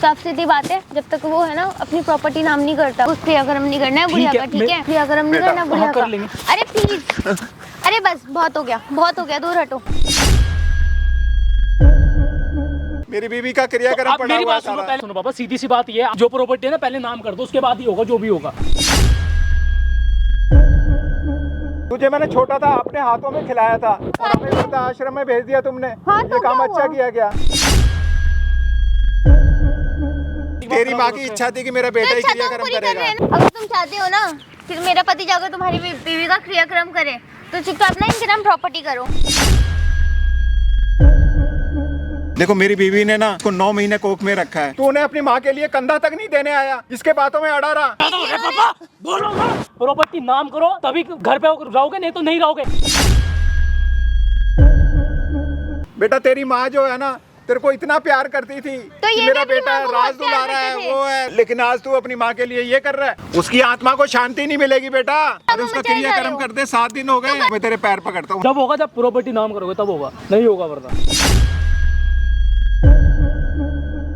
साफ सीधी बात है, जब तक वो है ना अपनी प्रॉपर्टी नाम नहीं करता, उस क्रियाक्रम नहीं करना है बुढ़िया का, ठीक है? क्रियाक्रम नहीं करना बुढ़िया का। अरे प्लीज, अरे बस बहुत हो गया, दूर हटो। मेरी बीवी का क्रियाक्रम पड़ा हुआ है सारा। पहले सुनो पापा, सीधी सी बात ये है, जो प्रॉपर्टी है ना पहले नाम कर दो, उसके बाद ही होगा जो भी होगा। तुझे मैंने छोटा था अपने हाथों में खिलाया था और हमें वृद्धाश्रम में भेज दिया तुमने। ये काम अच्छा किया गया। तेरी माँ की इच्छा थी कि मेरा बेटा ही क्रियाक्रम करेगा। अगर तुम चाहते हो ना कि मेरा पति जाकर तुम्हारी बीवी का क्रियाक्रम करे, तो चुपचाप ना इनके नाम प्रॉपर्टी करो। देखो मेरी बीवी ने ना उसको 9 महीने कोख में रखा है, तूने अपनी माँ के लिए कंधा तक नहीं देने आया, इसके बातों में अड़ा रहा। पापा बोलो ना, प्रॉपर्टी नाम करो तभी घर पे रहोगे, नहीं तो नहीं रहोगे। बेटा तेरी माँ जो है ना तेरे को इतना प्यार करती थी तो ये मेरा बेटा राज दुलारा है वो है, लेकिन आज तू अपनी माँ के लिए ये कर रहा है। उसकी आत्मा को शांति नहीं मिलेगी बेटा। अरे उसका क्रियाक्रम कर दे, 7 दिन हो गए, मैं तेरे पैर पकड़ता हूँ। जब होगा, जब प्रॉपर्टी नाम करोगे तब होगा, नहीं होगा वरना।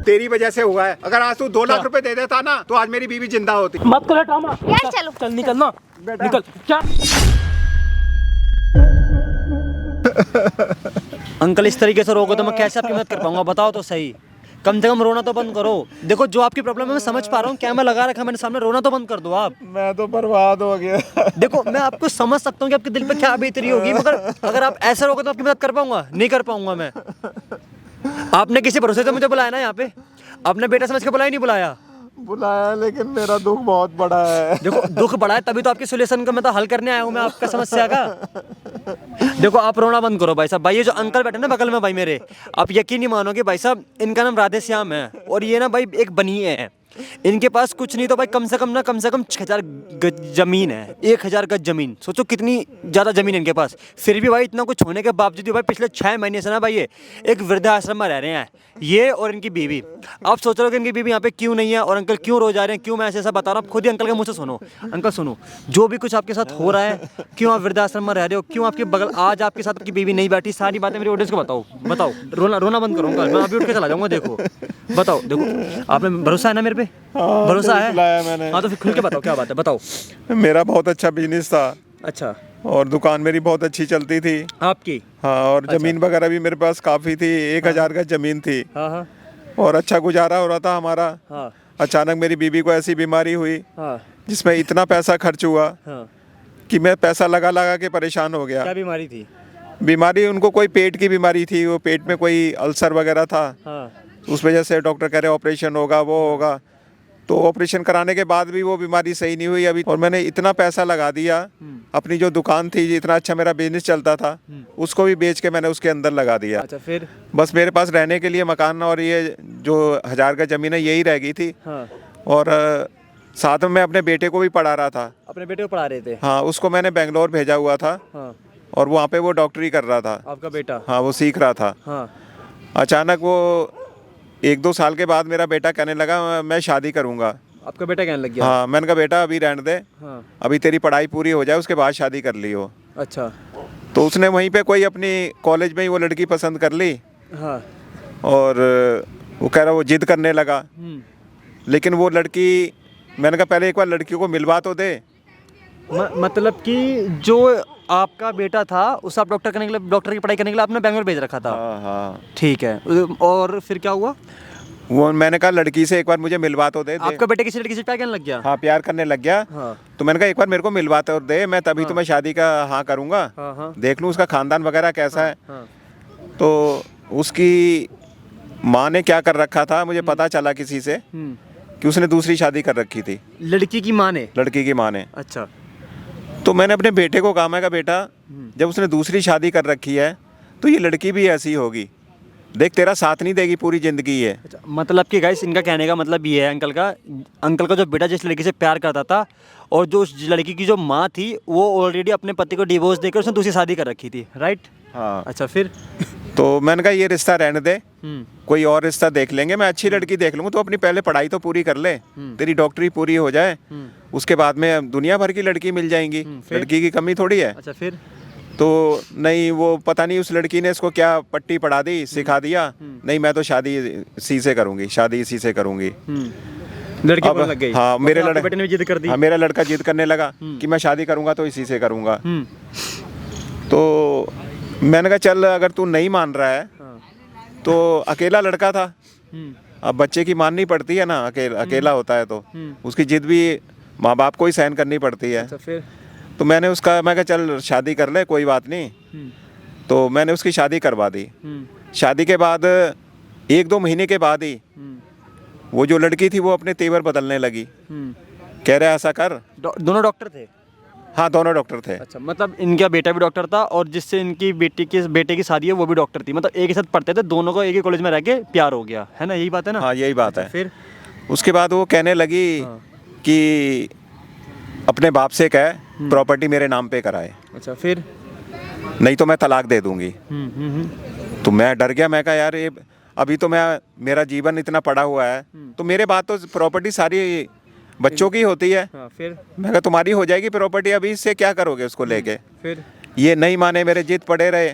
तेरी वजह से हुआ है। अगर आज तू 2 लाख रुपए दे देता ना तो आज मेरी बीवी जिंदा होती। मत करो ड्रामा यार, चलो चल निकलना, निकल। क्या अंकल इस तरीके से रोको तो मैं कैसे आपकी मदद कर पाऊंगा, बताओ तो सही। कम से कम रोना तो बंद करो। देखो जो आपकी प्रॉब्लम है मैं समझ पा रहा हूँ, कैमरा लगा रखा मैंने सामने, रोना तो बंद कर दो आप। मैं तो बर्बाद हो गया। देखो मैं आपको समझ सकता हूँ कि आपके दिल पे क्या बीत रही होगी, मगर अगर आप ऐसे रोगे तो आपकी मदद कर पाऊंगा, नहीं कर पाऊंगा मैं। आपने किसी भरोसे से मुझे बुलाया ना यहाँ पे, अपने बेटा समझ के बुलाया, नहीं बुलाया, लेकिन मेरा दुख बहुत बड़ा है। देखो दुख बड़ा है तभी तो आपकी सोल्यूशन का मैं तो हल करने आया हूँ मैं आपका समस्या का। देखो आप रोना बंद करो भाई साहब। भाई ये जो अंकल बैठे ना बगल में भाई मेरे, आप यकीन नहीं मानोगे भाई साहब, इनका नाम राधे श्याम है और ये ना भाई एक बनी है। इनके पास कुछ नहीं तो भाई कम से कम 6000 गज जमीन है, 1000 गज जमीन। सोचो कितनी ज़्यादा जमीन है इनके पास। फिर भी भाई इतना कुछ होने के बावजूद भाई पिछले 6 महीने से ना भाई ये एक वृद्धाश्रम में रह रहे हैं, ये और इनकी बीवी। आप सोच रहे हो कि इनकी बीवी यहाँ पे क्यों नहीं है और अंकल क्यों रो जा रहे हैं, क्यों मैं ऐसा बता रहा हूँ। खुद ही अंकल के मुँह से सुनो। अंकल सुनो, जो भी कुछ आपके साथ हो रहा है, क्यों आप वृद्धाश्रम में रह रहे हो, क्यों आपके बगल आज आपके साथ आपकी बीवी नहीं बैठी, सारी बातें मेरी ऑडियंस को बताओ। रोना बंद करो अंकल, मैं अभी उठ के चला जाऊँगा। देखो आपने भरोसा है ना मेरे पे? भरोसा है? मैंने। हाँ तो फिर खुल के बताओ क्या बात है, बताओ। मेरा बहुत अच्छा बिजनेस था। अच्छा। और दुकान मेरी बहुत अच्छी चलती थी आपकी? हाँ, और जमीन वगैरह भी मेरे पास काफी थी, 1000 गज जमीन थी। हाँ। और अच्छा गुजारा हो रहा था हमारा। हाँ। अचानक मेरी बीवी को ऐसी बीमारी हुई हाँ। जिसमें इतना पैसा खर्च हुआ हाँ। कि मैं पैसा लगा के परेशान हो गया। क्या बीमारी थी? बीमारी उनको कोई पेट की बीमारी थी, वो पेट में कोई अल्सर वगैरह था। हाँ। उस वजह से डॉक्टर कह रहे ऑपरेशन होगा, वो होगा। तो ऑपरेशन कराने के बाद भी वो बीमारी सही नहीं हुई अभी। और मैंने इतना पैसा लगा दिया, अपनी जो दुकान थी, इतना अच्छा मेरा बिजनेस चलता था, उसको भी बेच के मैंने उसके अंदर लगा दिया। अच्छा फिर? बस मेरे पास रहने के लिए मकान और ये जो 1000 गज जमीन है यही रह गई थी। हाँ। और साथ में मैं अपने बेटे को भी पढ़ा रहा था। अपने बेटे को पढ़ा रहे थे? हाँ, उसको मैंने बेंगलोर भेजा हुआ था। हाँ। और वहाँ पे वो डॉक्टरी कर रहा था। आपका बेटा? हाँ, वो सीख रहा था। हाँ। अचानक वो 1-2 साल के बाद मेरा बेटा कहने लगा मैं शादी करूँगा। आपका बेटा कहने लग गया? हाँ, मैंने कहा बेटा अभी रहने दे। हाँ। अभी तेरी पढ़ाई पूरी हो जाए उसके बाद शादी कर लियो। अच्छा। तो उसने वहीं पे कोई अपनी कॉलेज में ही वो लड़की पसंद कर ली। हाँ। और वो कह रहा, वो जिद करने लगा। लेकिन वो लड़की, मैंने कहा पहले एक बार लड़की को मिलवा तो दे। मतलब कि जो आपका बेटा था उसे आप डॉक्टर की पढ़ाई करने के लिए आपने बेंगलोर भेज रखा था? हाँ। ठीक है, और फिर क्या हुआ? वो मैंने कहा लड़की से एक बार मुझे मिलवा तो दे। आपका बेटा किसी लड़की से प्यार करने लग गया? हाँ, प्यार करने लग गया। हाँ। तो मैंने कहा एक बार मेरे को मिलवा तो दे, मैं तभी तो मैं शादी का हाँ करूँगा। हाँ। देख लूँ उसका खानदान वगैरह कैसा है। हाँ। तो उसकी माँ ने क्या कर रखा था, मुझे पता चला किसी से कि उसने दूसरी शादी कर रखी थी। लड़की की माँ ने? लड़की की माँ ने। अच्छा। तो मैंने अपने बेटे को कहा, मैं कहा बेटा जब उसने दूसरी शादी कर रखी है तो ये लड़की भी ऐसी होगी, देख तेरा साथ नहीं देगी पूरी जिंदगी है। अच्छा, मतलब कि गाइस इनका कहने का मतलब ये है अंकल का जो बेटा जिस लड़की से प्यार करता था और जो उस लड़की की जो माँ थी वो ऑलरेडी अपने पति को डिवोर्स देकर उसने दूसरी शादी कर रखी थी, राइट? हाँ। अच्छा फिर? तो मैंने कहा ये रिश्ता रहने दे, कोई और रिश्ता देख लेंगे, मैं अच्छी लड़की देख लूँगा। तो अपनी पहले पढ़ाई तो पूरी कर ले, तेरी डॉक्टरी पूरी हो जाए, उसके बाद में दुनिया भर की लड़की मिल जाएंगी, लड़की की कमी थोड़ी है। अच्छा फिर? तो नहीं, वो पता नहीं उस लड़की ने इसको क्या पट्टी पढ़ा दी, सिखा दिया, नहीं मैं तो शादी इसी से करूँगी, शादी इसी से करूँगी। लड़की अब बोलने लग गई। हाँ, मेरे आपके बेटे ने भी जिद कर दी। हाँ, मेरा लड़का जिद करने लगा कि मैं शादी करूँगा तो इसी से करूँगा। तो मैंने कहा चल अगर तू नहीं मान रहा है तो अकेला लड़का था, अब बच्चे की माननी पड़ती है ना, अकेला होता है तो उसकी जिद भी माँ बाप को ही सहन करनी पड़ती है। अच्छा, फिर तो मैं कहा चल शादी कर ले, कोई बात नहीं। तो मैंने उसकी शादी करवा दी। शादी के बाद 1-2 महीने के बाद ही वो जो लड़की थी वो अपने तेवर बदलने लगी, कह रहा ऐसा कर। दोनों डॉक्टर थे? हाँ, दोनों डॉक्टर थे। अच्छा, मतलब इनका बेटा भी डॉक्टर था और जिससे इनकी बेटे की शादी है वो भी डॉक्टर थी, मतलब एक ही साथ पढ़ते थे, दोनों को एक ही कॉलेज में रह के प्यार हो गया है ना, यही बात है ना? हाँ, यही बात है। फिर उसके बाद वो कहने लगी कि अपने बाप से कह प्रॉपर्टी मेरे नाम पे कराए, अच्छा, फिर नहीं तो मैं तलाक दे दूंगी। तो मैं डर गया, मैं कहा यार ये अभी तो मेरा जीवन इतना पड़ा हुआ है, तो मेरे बाद तो प्रॉपर्टी सारी बच्चों की होती है। हाँ, फिर मैं कहा तुम्हारी हो जाएगी प्रॉपर्टी, अभी इससे क्या करोगे उसको लेके। फिर ये नहीं माने, मेरे जिद पड़े रहे।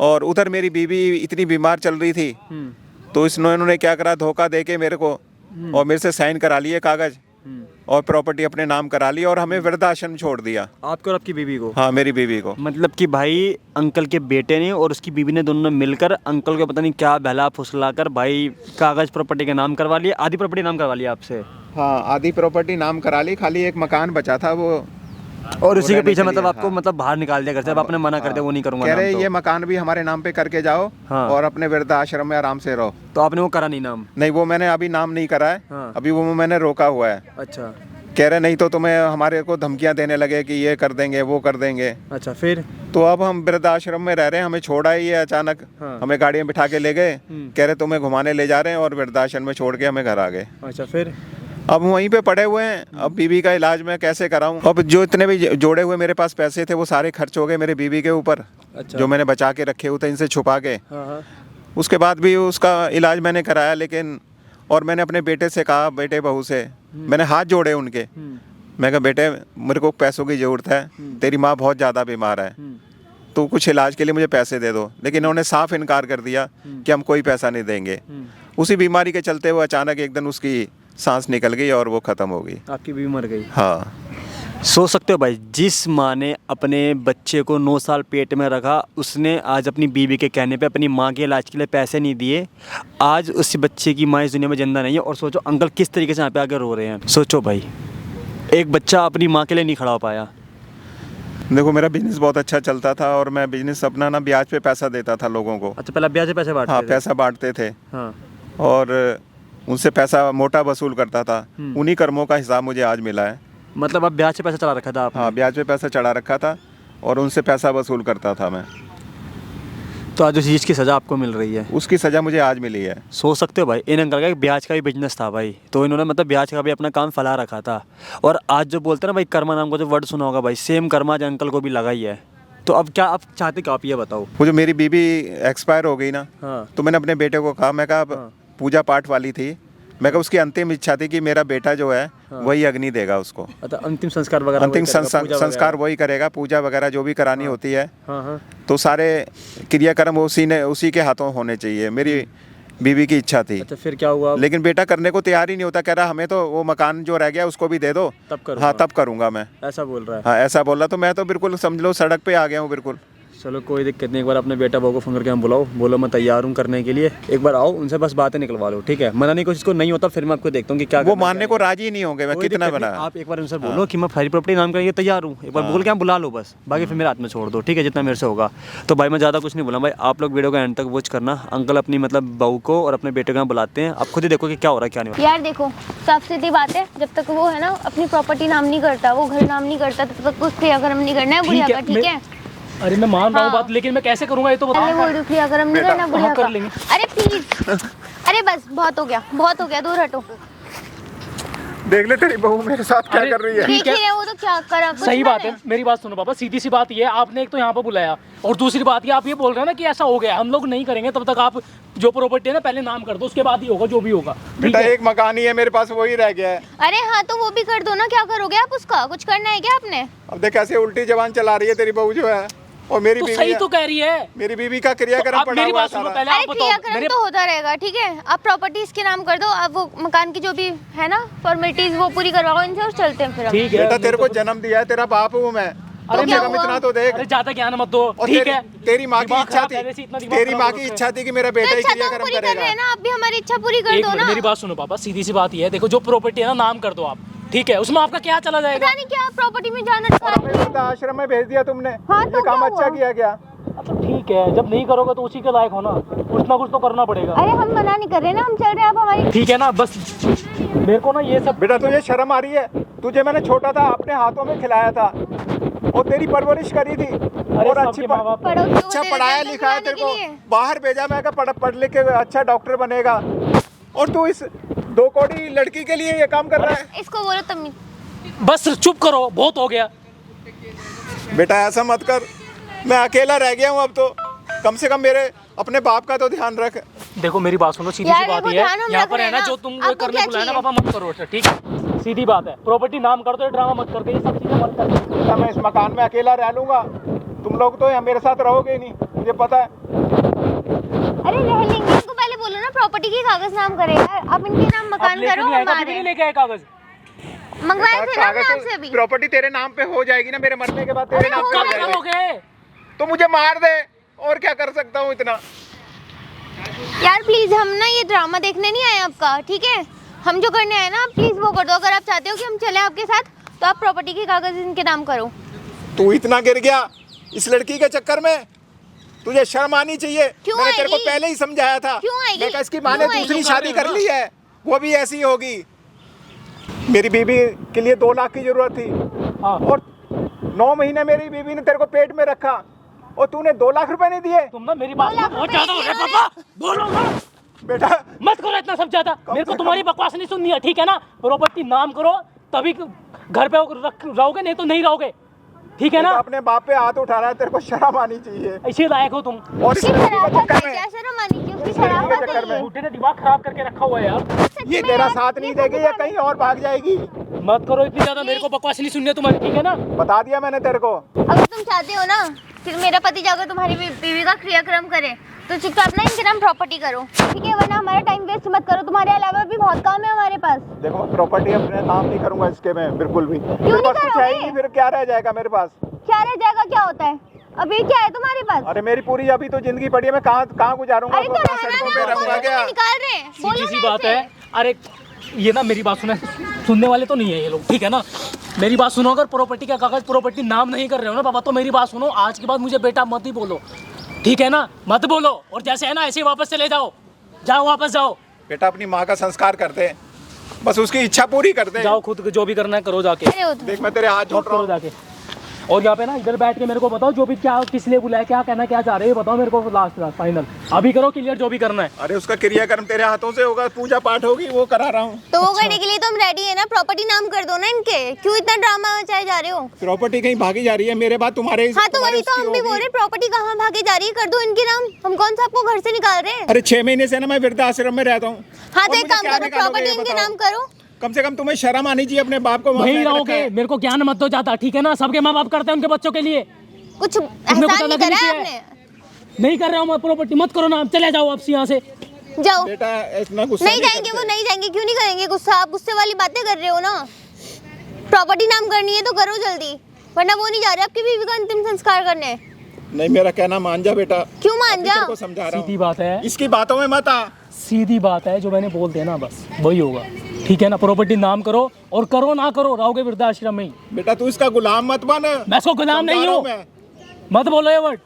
और उधर मेरी बीवी इतनी बीमार चल रही थी, तो इन्होंने क्या करा, धोखा दे के मेरे को और मेरे से साइन करा लिए कागज और प्रॉपर्टी अपने नाम करा ली और हमें वृद्धाश्रम छोड़ दिया। आपको और आपकी बीवी को? हाँ, मेरी बीवी को। मतलब कि भाई अंकल के बेटे ने और उसकी बीवी ने दोनों ने मिलकर अंकल को पता नहीं क्या बहला फुसला कर भाई कागज प्रॉपर्टी के नाम करवा लिया, आधी प्रॉपर्टी नाम करवा लिया आपसे? हाँ, आधी प्रॉपर्टी नाम करा ली, खाली एक मकान बचा था वो। और उसी के पीछे मतलब हाँ। आपको मतलब बाहर निकाल दिया घर से, अब आपने मना कर दिया वो नहीं करूंगा कह रहे नाम तो। ये मकान भी हमारे नाम पे करके जाओ हाँ। और अपने वृद्धाश्रम में आराम से रहो। तो आपने वो करा नहीं नाम? नहीं, वो मैंने अभी नाम नहीं करा है। हाँ। अभी वो मैंने रोका हुआ है। अच्छा, कह रहे नहीं तो तुम्हें हमारे को धमकियां देने लगे कि ये कर देंगे वो कर देंगे। अच्छा, फिर? तो अब हम वृद्धाश्रम में रह रहे हैं, हमें छोड़ा ही है अचानक। हाँ। हमें गाड़ी में बिठा के ले गए, कह रहे तुम्हें घुमाने ले जा रहे हैं और वृद्धाश्रम में छोड़ के हमें घर आ गए। अच्छा, फिर? अब वहीं पे पड़े हुए हैं। अब बीवी का इलाज मैं कैसे कराऊं? अब जो इतने भी जोड़े हुए मेरे पास पैसे थे वो सारे खर्च हो गए मेरे बीवी के ऊपर। अच्छा। जो मैंने बचा के रखे हुए थे इनसे छुपा के। हाँ, हाँ। उसके बाद भी उसका इलाज मैंने कराया, लेकिन और मैंने अपने बेटे से कहा, बेटे बहू से मैंने हाथ जोड़े उनके। मैं कहा बेटे मेरे को पैसों की ज़रूरत है, तेरी माँ बहुत ज़्यादा बीमार है, तो कुछ इलाज के लिए मुझे पैसे दे दो। लेकिन उन्होंने साफ इनकार कर दिया कि हम कोई पैसा नहीं देंगे। उसी बीमारी के चलते वो अचानक एक दिन उसकी सांस निकल गई और वो ख़त्म हो गई। आपकी बीवी मर गई? हाँ। सोच सकते हो भाई, जिस माँ ने अपने बच्चे को 9 साल पेट में रखा, उसने आज अपनी बीवी के कहने पे अपनी माँ के इलाज के लिए पैसे नहीं दिए, आज उस बच्चे की माँ इस दुनिया में जिंदा नहीं है। और सोचो अंकल किस तरीके से यहाँ पे आके रो रहे हैं। सोचो भाई, एक बच्चा अपनी माँ के लिए नहीं खड़ा हो पाया। देखो मेरा बिजनेस बहुत अच्छा चलता था और मैं बिजनेस अपना ना ब्याज पे पैसा देता था लोगों को। अच्छा, पहले ब्याज पे पैसे बांटते हाँ, थे? पैसा बांटते थे। हाँ। और उनसे पैसा मोटा वसूल करता था। उन्हीं कर्मों का हिसाब मुझे आज मिला है। मतलब अब ब्याज पे पैसा चला रखा था आपने? हाँ, ब्याज पे पैसा चढ़ा रखा था और उनसे पैसा वसूल करता था मैं। तो आज उस चीज़ की सज़ा आपको मिल रही है? उसकी सज़ा मुझे आज मिली है। सोच सकते हो भाई, इन अंकल का एक ब्याज का भी बिजनेस था भाई, तो इन्होंने मतलब ब्याज का भी अपना काम फैला रखा था। और आज जो बोलते हैं ना भाई, कर्मा नाम का जो वर्ड सुना होगा भाई, सेम कर्मा आज अंकल को भी लगा ही है। तो अब क्या आप चाहते, क्या आप ये बताओ? वो जो मेरी बीवी एक्सपायर हो गई ना, हाँ। तो मैंने अपने बेटे को कहा, मैं कहा पूजा पाठ वाली थी, मैं कहा उसकी अंतिम इच्छा थी कि मेरा बेटा जो है वही अग्नि देगा उसको। अच्छा, अंतिम संस्कार वगैरह? अंतिम संस्कार वही करेगा, पूजा वगैरह जो भी करानी होती है। हाँ, हाँ। तो सारे क्रियाक्रम उसी के हाथों होने चाहिए, मेरी बीवी की इच्छा थी। अच्छा, फिर क्या हुआ? लेकिन बेटा करने को तैयार ही नहीं होता, कह रहा हमें तो वो मकान जो रह गया उसको भी दे दो, तब करूँगा। हाँ तब करूँगा मैं, ऐसा बोल रहा है? हाँ ऐसा बोल रहा। तो मैं तो बिल्कुल समझ लो सड़क पे आ गया हूँ बिल्कुल। चलो कोई दिक्कत नहीं, एक बार अपने बेटा बहू को फोन करके हम बुलाओ, बोलो मैं तैयार हूँ करने के लिए, एक बार आओ उनसे बस बातें निकलवा लो, ठीक है? मनाने की कोशिश को नहीं होता फिर मैं आपको देखता हूँ कि क्या वो मानने को राजी नहीं होंगे, मैं कितना बना। आप एक बार उनसे बोलो कि मैं सारी प्रॉपर्टी नाम करके तैयार हूँ, एक बार बोल के हम बुला लो बस, बाकी फिर मेरे हाथ में छोड़ दो, ठीक है? जितना मेरे से होगा। तो भाई मैं ज़्यादा कुछ नहीं बोला भाई, आप लोग वीडियो का एंड तक वॉच करना। अंकल अपनी मतलब बहू को और अपने बेटे को बुलाते हैं, आप खुद ही देखो कि क्या हो रहा है क्या नहीं हो रहा। यार देखो, साफ सीधी बात है, जब तक वो है ना अपनी प्रॉपर्टी नाम नहीं करता, वो घर नाम नहीं करता, तब तक उस क्रियाक्रम नहीं करना है बुढ़िया का, ठीक है? अरे मैं मान रहा हूँ हाँ। बात, लेकिन मैं कैसे करूँगा ये तो पहले बताओ। बोल रही क्रियाक्रम नहीं करना बुढ़िया कर का। लेंगे। अरे प्लीज, अरे बस बहुत हो गया, दूर हटो। देख ले तेरी बहू मेरे साथ क्या कर रही है। देख ही रहे हो तो क्या करा, कुछ सही बात मैंने- है, मेरी बात सुनो पापा, सीधी सी बात ये है, आपने एक तो यहाँ पर बुलाया और दूसरी बात ये आप ये बोल रहे हैं ना कि ऐसा हो गया, हम लोग नहीं करेंगे तब तक आप जो प्रॉपर्टी है ना पहले नाम कर दो, उसके बाद ही होगा जो भी होगा। ठीक बेटा है? एक मकान ही है मेरे पास, वही रह गया है। अरे हाँ तो वो भी कर दो ना, क्या करोगे आप उसका? कुछ करना है क्या आपने? अब देख कैसे उल्टी जबान चला रही है तेरी बहू जो है। और मेरी तो बीवी सही तो कह रही है। मेरी बीवी का क्रियाक्रम आप पड़ा मेरी हुआ है बात सुनो सारा। पहले, अरे आप बताओ क्रियाक्रम मेरे तो होता रहेगा, ठीक है। आप प्रॉपर्टी इसके नाम कर दो, आप वो मकान की जो भी है ना फॉर्मेलिटीज वो पूरी करवाओ इनसे और चलते हैं फिर हम। ठीक है। बेटा तेरे को जन्म दिया है, तेरा बाप हूँ मैं, अरे कम से क्या कम हुआ? इतना तो देख। अरे ज्यादा ज्ञान मत दो, और ठीक है। तेरी माँ की दिमाग इच्छा खराब थी, पहले से इतना दिमाग तेरी खराब माँ हो की रखा है। इच्छा थी कि मेरा बेटा ही इच्छा तो हम क्रियाक्रम पूरी कर रहे करेगा। हैं ना, आप भी हमारी इच्छा पूरी कर एक दो मिनट, ना। मेरी बात सुनो पापा, सीधी सी बात ये है, देखो जो प्रॉपर्टी है ना नाम कर दो आप, ठीक है, उसमें आपका क्या चला जाएगा। पता नहीं क्या प्रॉपर्टी में जाना और हमें वृद्धाश्रम में भेज दिया तुमने, हाँ, तो ये काम क्या अच्छा हुआ? किया क्या? तो ठीक है, जब नहीं करोगे तो उसी के लायक हो ना, कुछ ना कुछ तो करना पड़ेगा। अरे हम मना नहीं कर रहे ना, हम चल रहे हैं, आप हमारी। ठीक है ना, बस मेरे को ना ये सब बेटा तुझे शर्म आ रही है? तुझे मैंने छोटा था अपने हाथों में खिलाया था और तेरी परवरिश करी थी और अच्छी सबके माँ बाप पड़ोसियों को अच्छा दे पढ़ाया देते हैं लिखा है खिलाने तेरे को, के लिए। बाहर भेजा, मैं कहा पढ़ लिख के अच्छा डॉक्टर बनेगा, और तू इस 2 कौड़ी लड़की के लिए ये काम कर रहा है। इसको बोलो तमीज। बस चुप करो, बहुत हो गया। बेटा ऐसा मत कर, मैं अकेला रह गया हूँ अब तो, कम से कम मेरे अपने बाप का तो ध्यान रख। देखो मेरी बात सुनो, सीधी यार, सी बात देखो, ये ध्यान है, हम यहाँ रख पर रहे है हैं ना ना। जो तुम आपको करने क्या बुलाया ना चाहिए? पापा, मत करो, ठीक है, सीधी बात है, प्रॉपर्टी नाम कर दो, ड्रामा मत करके ये सब चीजें मत कर। बेटा मैं इस मकान में अकेला रह लूंगा, तुम लोग तो यहाँ मेरे साथ रहोगे ही नहीं, मुझे पता है। अरे रह लेंगे, इनको पहले बोलो ना प्रॉपर्टी के कागज नाम करे यार, आप इनके नाम मकान करो हमारे। नहीं लेके आए कागज, मंगवाए थे ना हमने आपसे अभी। प्रॉपर्टी तेरे नाम पे हो जाएगी ना, मेरे मरने के बाद तेरे अरे नाम पे हो हो कब जाएगी। करोगे? तो मुझे मार दे, और क्या कर सकता हूँ इतना। यार प्लीज, हम ना ये ड्रामा देखने नहीं आए आपका, ठीक है। हम जो करने आए ना, आप प्लीज वो कर दो। अगर आप चाहते हो कि हम चले आपके साथ तो आप प्रॉपर्टी के कागज इनके नाम करो। तू इतना गिर गया इस लड़की के चक्कर में, तुझे शर्म आनी चाहिए। क्यों मैंने तेरे को आएगी? पहले ही समझाया था। क्यों आएगी? मैं कहा इसकी माँ ने क्यों दूसरी आएगी? शादी कर ली है, वो भी ऐसी होगी। मेरी बीवी के लिए 2 लाख की जरूरत थी, हाँ। और 9 महीने मेरी बीवी ने तेरे को पेट में रखा और तूने 2 लाख रुपए नहीं दिए। तुम ना मेरी बात सुनो, बहुत ज्यादा हो गया पापा, बोलो ना, बेटा मत करो इतना सब ज्यादा, मेरे को तुम्हारी बकवास नहीं सुननी है, ठीक है ना। प्रॉपर्टी नाम करो तभी घर पे रहोगे, नहीं तो नहीं रहोगे, ठीक है ना। बेटा, अपने बाप पे हाथ उठा रहा है, तेरे को शर्म आनी चाहिए। इसी लायक हो तुम। और इस उसकी लड़की के शराफत चक्कर है, में क्या शर्म आनी चाहिए? उसकी इस लड़की के शराफत चक्कर है में ये। झूठे ने दिमाग खराब करके रखा हुआ है यार, सच ये में तेरा यार, साथ नहीं ये देगी, ये सब कहीं और भाग जाएगी। मत करो इतनी ज्यादा, मेरे को बकवास नहीं सुननी है तुम्हारी, ठीक है ना। बता दिया मैंने तेरे को। अगर तुम चाहते हो ना फिर मेरा पति जाकर तुम्हारी बीवी का क्रियाक्रम करे तो चुपचाप ना इनके नाम प्रॉपर्टी करो, ठीक है। वरना हमारा टाइम वेस्ट मत करो, तुम्हारे अलावा भी बहुत काम है हमारे पास। देखो मैं प्रॉपर्टी अपने नाम नहीं करूंगा इसके में, बिल्कुल भी। मेरे नहीं पास कुछ है ही करोगे? नहीं, फिर क्या रह जाएगा मेरे पास? क्या रह जाएगा, क्या होता है? अभी क्या है तुम्हारे पास? अरे मेरी पूरी अभी तो जिंदगी पड़ी है, मैं कहाँ गुजारूंगा? अरे तो कहाँ रहना सड़कों ना, पे हम रहूंगा बोलो क्या? ना, निकाल रहे हैं, सीधी बोलो सी ना बात इसे। है। अरे ये ना मेरी बात सुनने वाले तो नहीं है ये लोग, ठीक है ना। मेरी बात सुनो, अगर प्रॉपर्टी का कागज प्रॉपर्टी नाम नहीं कर रहे हो ना पापा, तो मेरी बात सुनो, आज के बाद मुझे बेटा मत ही बोलो, ठीक है ना, मत बोलो। और जैसे है ना ऐसे ही वापस चले जाओ, जाओ वापस जाओ, बेटा अपनी माँ का संस्कार करते, बस उसकी इच्छा पूरी करते। जाओ खुद जो भी करना है करो जाके, अरे वो तो- देख मैं तेरे हाथ जोड़ रहा करो हूँ। जाके। और यहाँ पे ना इधर बैठ के मेरे को बताओ जो भी क्या किस लिए बुलाया, क्या कहना क्या चाह रहे हो, बताओ मेरे को लास्ट फाइनल। अभी करो क्लियर जो भी करना है। अरे उसका क्रियाक्रम तेरे हाथों से होगा, पूजा पाठ होगी, वो करा रहा हूँ। तो वो करने के लिए तो हम रेडी है ना, प्रॉपर्टी नाम कर दो ना इनके, क्यों इतना ड्रामा मचाए जा रहे हो? प्रॉपर्टी कहीं भागी जा रही है मेरे बाद तुम्हारे। हाँ तो तुम्हारे वही तो उसकी हम भी होगी। बोल रहे, प्रॉपर्टी कहाँ भागे जा रही है, कर दो इनके नाम। हम कौन सा आपको घर से निकाल रहे हैं? अरे 6 महीने से ना मैं वृद्धाश्रम में रहता हूँ। हाँ और तो एक मुझे काम क्या करो, निकालोगे प्रॉपर्टी ये इनके बताओ? नाम करो। कम से कम तुम्हें शर्म आनी चाहिए अपने बाप को। वहीं रहोगे, मेरे को ज्ञान मत दो जाता, ठीक है ना। सबके माँ बाप करते हैं उनके बच्चों के लिए, कुछ तुमने कुछ एहसान नहीं अलग करा नहीं है किया आपने। है। नहीं कर रहा हूँ मैं, प्रॉपर्टी मत करो ना, चले जाओ अब से यहाँ से। जाओ। बेटा इतना गुस्सा नहीं जाएंगे, वो नहीं जाएंगे। क्यों नहीं करेंगे गुस्सा? आप गुस्से वाली बातें कर रहे हो ना। प्रॉपर्टी नाम करनी है तो करो जल्दी, वरना वो नहीं जा रहे आपकी बीवी का अंतिम संस्कार करने। नहीं, मेरा कहना मान जा बेटा। क्यों मान अभी जा? तेरे को समझा रहा सीधी हूँ, बात है, इसकी बातों में मत आ। सीधी बात है, जो मैंने बोल दिया ना बस वही होगा, ठीक है ना। प्रॉपर्टी नाम करो, और करो ना करो रहोगे वृद्धाश्रम में ही। बेटा तू इसका गुलाम मत बन। मैं इसको गुलाम समझा नहीं रहा हूँ, मैं। मत बोलो ये वर्ड।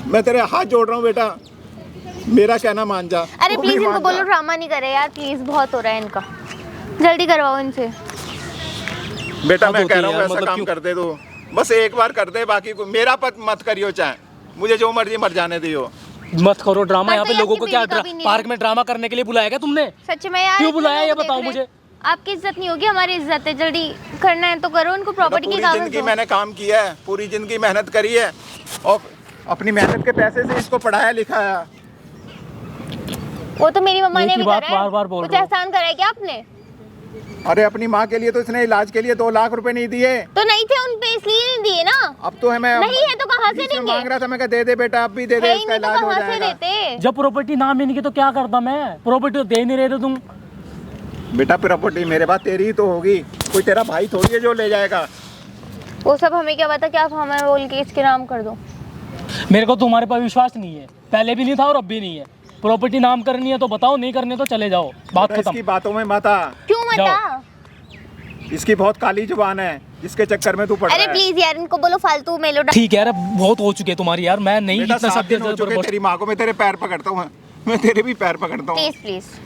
मैं तेरे हाथ जोड़ रहा हूँ बेटा, मेरा कहना मान जा। अरे तू प्लीज भी इनको मान बोलो जा। ड्रामा नहीं करे यार, प्लीज बहुत हो रहा है इनका, जल्दी करवाओ इनसे। बेटा हद मैं होती कह है रहा हूँ यार, ऐसा मतलब काम क्यों? कर दे दो, बस एक बार कर दे, बाकी को मेरा पत मत करियो, चाहे मुझे जो मर्जी मर जाने दियो। मत करो ड्रामा। यहाँ पे करते लोगों आपकी को क्या बीवी का भी नहीं। पार्क में ड्रामा करने के लिए बुलाया क्या तुमने? सच में यार, क्यों इतने बुलाया ये लोग बताओ देख रहे मुझे। हैं। आपकी इज्जत नहीं होगी, हमारी इज्जत है। जल्दी करना है तो करो, उनको प्रॉपर्टी के पूरी कागज जिंदगी दो। मैंने काम किया है, पूरी जिंदगी मेहनत करी है, और अपनी मेहनत के पैसे से इसको पढ़ाया लिखाया। वो तो मेरी मम्मा एक ने ही भी बात करा है। बार-बार बोल कुछ रहे हो। एहसान करा है क्या आपने? अरे अपनी माँ के लिए तो इसने इलाज के लिए 2 लाख रुपए नहीं दिए। तो नहीं थे उन पे इसलिए नहीं दिए ना। अब तो हमें नहीं है तो कहाँ से बीच में देंगे? मांग रहा था, मैं कहा दे दे बेटा, अब भी दे दे, है ही इसका नहीं तो इलाज हो कहाँ से जाएगा। देते? जब प्रॉपर्टी नाम ही नहीं की तो क्या करता मैं? प्रॉपर्टी तो दे नहीं रहे थे तुम। बेटा प्रॉपर्टी मेरे पास तेरी ही तो होगी, कोई तेरा भाई थोड़ी है जो ले जाएगा। वो सब हमें क्या पता, क्या आप हमें बोल के इसके नाम कर दो। मेरे को तुम्हारे पर विश्वास नहीं है, पहले भी नहीं था और अब भी नहीं है। प्रॉपर्टी नाम करनी है तो बताओ, नहीं करनी है तो चले जाओ, बात बेटा, खत्म। इसकी बातों में मत आ, क्यों मत जाओ। आ? इसकी बहुत काली जुबान है, जिसके चक्कर में तू पड़ अरे रहा है। प्लीज यार इनको बोलो फालतू मेलोड्रामा। ठीक है यार, बहुत हो चुके तुम्हारी यार, मैं नहीं बेटा इतना 7 सब दिन हो चुके, तेरी माँ को मैं तेरे पैर पकड़ता हूँ, मैं तेरे भी पैर पकड़ता हूँ, प्लीज प्लीज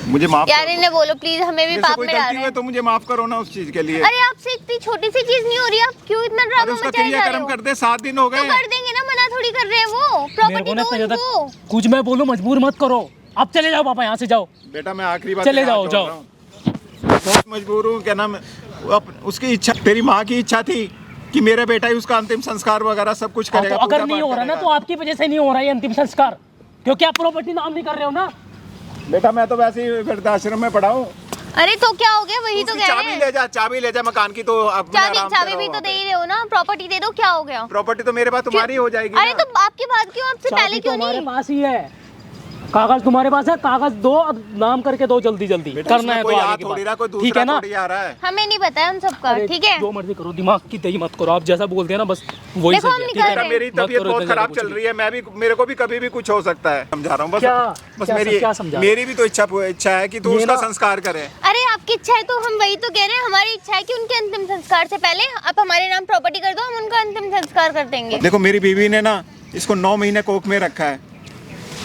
मुझे माफ यार इन्हें बोलो प्लीज, हमें भी मेरे से पाप कोई में डाल गलती रहे हुई हैं। तो मुझे माफ करो ना उस चीज के लिए। अरे आपसे इतनी छोटी सी चीज नहीं हो रही, आप क्यों इतना अरे ड्रामा उसका मचाए जा रहे क्रियाक्रम हो? कर दे, 7 दिन हो तो गए। कर देंगे ना, मना थोड़ी कर रहे हैं वो। मेरे प्रॉपर्टी को ना दो पहले तक उनको। कुछ मैं बोलूं मजबूर मत करो, अब चले जाओ पापा, यहाँ से जाओ। बेटा मैं आखिरी बार चले तेरे हाथ जाओ, जोड़ जाओ। रहा हूँ। बहुत मजबूर हूँ, क्या नाम, उसकी इच्छा, तेरी माँ की इच्छा थी कि मेरा बेटा ही उसका अंतिम संस्कार वगैरह सब कुछ हाँ, करेगा। तो अगर पूजा नहीं पाठ हो रहा ना करेगा। तो आपकी वजह से नहीं हो रहा है अंतिम संस्कार, क्योंकि आप प्रॉपर्टी नाम नहीं कर रहे हो ना। बेटा मैं तो वैसे ही वृद्धाश्रम में पड़ा हूँ। अरे तो क्या हो गया, वही तो उसकी कह रहे चाबी हैं। ले जा, चाबी ले जा मकान की, तो अब चाबी भी तो दे ही रहे हो ना, प्रॉपर्टी दे दो, क्या हो गया? प्रॉपर्टी तो मेरे पास तुम्हारी हो जाएगी अरे ना। तो आपकी बात क्यों, आपसे चाबी पहले तो क्यों हमारे नहीं? पास ही है, कागज तुम्हारे पास है, कागज दो, अब नाम करके दो जल्दी जल्दी, बेटा, करना उसमें है तो कोई आगे हाथ की थोड़ी बात। रहा, कोई ठीक दूसरा है ना? थोड़ी आ रहा है। हमें नहीं पता है हम सबका, अरे, ठीक है? जो मर्जी करो, दिमाग की तेजी मत करो, आप जैसा बोलते हैं ना बस वही देखो, सही हम है, ठीक निकल है रहे ना? हैं। मेरी मत तबीयत करो बहुत इतना खराब ज्यादा चल कुछ रही है, मेरे को भी कभी भी कुछ हो सकता है, समझा रहा हूँ बस। क्या? बस क्या मेरी क्या समझा? मेरी भी तो इच्छा है कि तू ये उसका ना- संस्कार करे। अरे आपकी इच्छा है तो हम वही तो कह रहे हैं, हमारी इच्छा है कि उनके अंतिम संस्कार से पहले आप हमारे नाम प्रॉपर्टी कर दो, हम उनका अंतिम संस्कार कर देंगे। देखो मेरी बीवी ने ना इसको 9 महीने कोख में रखा है,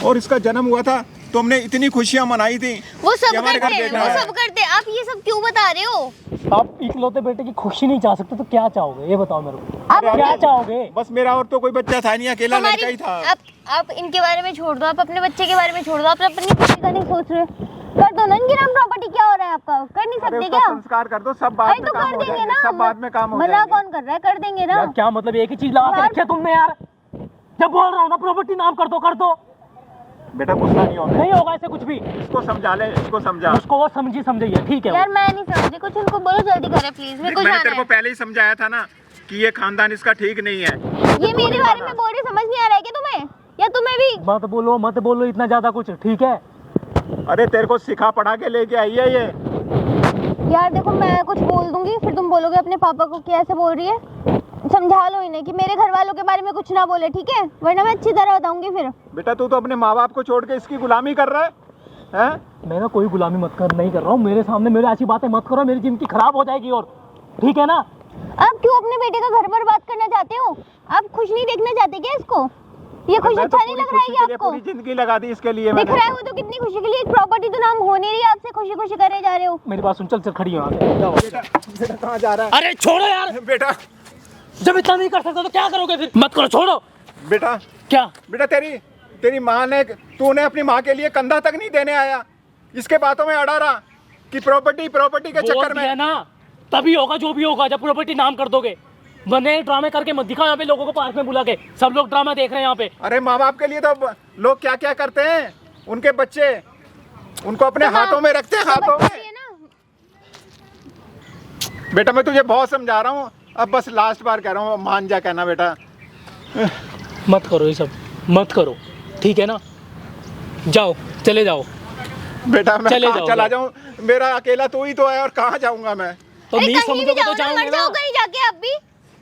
और इसका जन्म हुआ था तो हमने इतनी खुशियां मनाई थी। वो सब कि हमारे घर करते हैं, बेटा वो है। सब करते हैं, आप ये सब क्यों बता रहे हो? आप इकलौते बेटे की खुशी नहीं चाह सकते तो क्या चाहोगे, ये बताओ मेरे को, आप क्या चाहोगे? बस मेरा और तो कोई बच्चा था नहीं, अकेला लड़का ही था। आप इनके बारे में छोड़ दो, आप अपने बच्चे के बारे में छोड़ दो, आप अपनी खुशी का नहीं सोच रहे। कर दो ना इनके नाम प्रॉपर्टी, क्या हो रहा है आपका? कर नहीं अरे सकते उसका क्या? संस्कार कर दो, सब बाद अरे में तो काम कर हो देंगे जाएंगे, ना, सब बाद में काम हो मना जाएंगे। कौन कर रहा है? कर देंगे ना। यार क्या मतलब, एक ही चीज लगा के रखी है तुमने यार, जब बोल रहा हूँ ना प्रॉपर्टी नाम कर दो, बेटा गुस्सा नहीं होना, नहीं होगा ऐसे कुछ भी। इसको समझा ले, इसको समझा। उसको वो समझिए, ठीक है यार वो। मैं नहीं समझ रही कुछ, उनको बोलो जल्दी करे प्लीज, मेरे को मैंने जाना तेरे को है। पहले ही समझाया था ना कि ये खानदान इसका ठीक नहीं है। ये मेरे बारे में बोल रही, समझ नहीं आ रहा है क्या तुम्हें? या तुम्हें भी? मत बोलो इतना ज्यादा कुछ, ठीक है? अरे तेरे को सिखा पढ़ा के लेके आई है ये। यार देखो मैं कुछ बोल दूंगी, फिर तुम बोलोगे अपने पापा को कि ऐसे बोल रही है। समझा लो इन्हें कि मेरे घर वालों के बारे में कुछ ना बोले, ठीक है? वरना मैं अच्छी तरह बताऊंगी फिर। बेटा तू तो अपने माँ बाप को छोड़ के इसकी गुलामी कर रहा है, हैं? मैं ना कोई गुलामी नहीं कर रहा हूँ, मेरे सामने मेरे ऐसी बातें मत करो, मेरी जिंदगी खराब हो जाएगी, और ठीक है ना? आप क्यों अपने बेटे का घर बर्बाद करना चाहते हो? आप खुश नहीं देखना चाहते क्या इसको? ये खुश मैं अच्छा तो नहीं पूरी लग रहा है खुशी क्या के लिए आपको? पूरी जिंदगी लगा दी इसके लिए दिख मैंने। रहा है वो तो कितनी खुशी के लिए, एक प्रॉपर्टी तो नाम हो नहीं रही, आपसे खुशी खुशी करे जा रहे हो। मेरी बात सुन, चल खड़ी हो यहाँ पे। बेटा कहाँ जा रहा अरे छोड़ो यार, है बेटा? जब इतना नहीं कर सकता तो क्या करोगे फिर? मत करो, छोड़ो। बेटा क्या? बेटा तेरी माँ ने, तूने अपनी माँ के लिए कंधा तक नहीं देने आया, इसके बातों में अड़ा रहा कि प्रॉपर्टी के बोल चक्कर दिया में। ना, तभी होगा जो भी होगा जब प्रॉपर्टी नाम कर दोगे। बने ड्रामे करके मत दिखाओ यहाँ पे लोगों को, पार्क में बुला के सब लोग ड्रामा देख रहे हैं यहाँ पे। अरे माँ बाप के लिए तो लोग क्या क्या करते हैं, उनके बच्चे उनको अपने हाथों में रखते हैं, हाथों में। ये ना, बेटा मैं तुझे बहुत समझा रहा हूँ, अब बस लास्ट बार कह रहा हूँ, मान जा कहना बेटा। मत करो ये सब, मत करो, ठीक है ना? जाओ, चले जाओ। बेटा मैं चले कहाँ जाओ, चला जाओ। जाऊँ? मेरा अकेला तू ही तो है, और कहाँ जाऊँगा मैं? तो अरे नहीं कहीं भी समझोगे जाओ तो ना, मर जाओगे जाओ ना। कहीं जाके आप भी।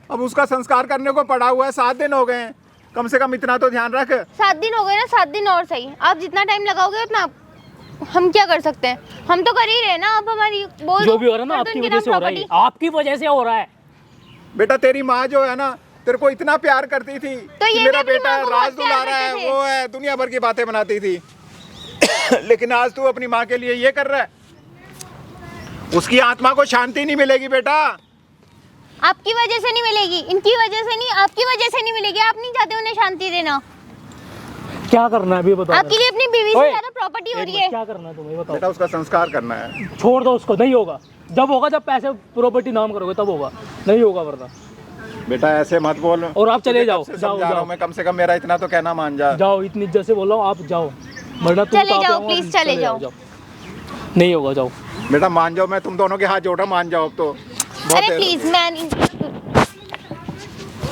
अब उसका संस्कार करने को पड़ा हुआ है, 7 दिन हो गए हैं, कम से कम इतना तो ध्यान रख। 7 दिन हो गए ना, 7 दिन और सही। आप जितना टाइम लगाओगे उतना हम क्या कर सकते हैं? हम तो कर ही रहे हैं ना, आप हमारी बोल जो भी हो रहा है ना कर दो आपकी इनके वजह से नाम हो रहा है, property। आपकी वजह से हो रहा है। बेटा तेरी माँ जो है ना, तेरे को इतना प्यार करती थी तो कि ये मेरा भी अपनी बेटा माँ को राज बहुत प्यार दुलारा है, करते थे। वो है, दुनिया भर की बातें बनाती थी। लेकिन आज तू अपनी माँ के लिए ये कर रहा है, उसकी आत्मा को शांति नहीं मिलेगी बेटा। आपकी वजह से नहीं मिलेगी, इनकी वजह से नहीं, आपकी वजह से नहीं मिलेगी। आप नहीं चाहते उन्हें शांति देना। क्या करना है अभी बताओ? आपके लिए अपनी बीवी से ओए, ज्यादा प्रॉपर्टी हो एक रही मिनट, है। क्या करना है तुम्हें बताओ? बेटा उसका संस्कार करना है। छोड़ दो उसको, नहीं होगा। जब होगा जब पैसे प्रॉपर्टी नाम करोगे तब होगा, नहीं होगा वरना। बेटा ऐसे मत बोल। और आप चले तुझे जाओ, कब से जाओ, समझा रहा जाओ। हूं मैं, कम से कम मेरा इतना तो कहना मान जा। जाओ, इतनी इज्जत से बोल रहा हूँ, आप जाओ, वरना तुम चले कहाँ पे जाओ, हो? प्लीज चले जाओ। नहीं होगा, जाओ। बेटा मान जाओ, मैं तुम दोनों के हाथ जोड़ रहा हूं, मान जाओ अब तो। बहुत अरे है। प्लीज मैं नहीं,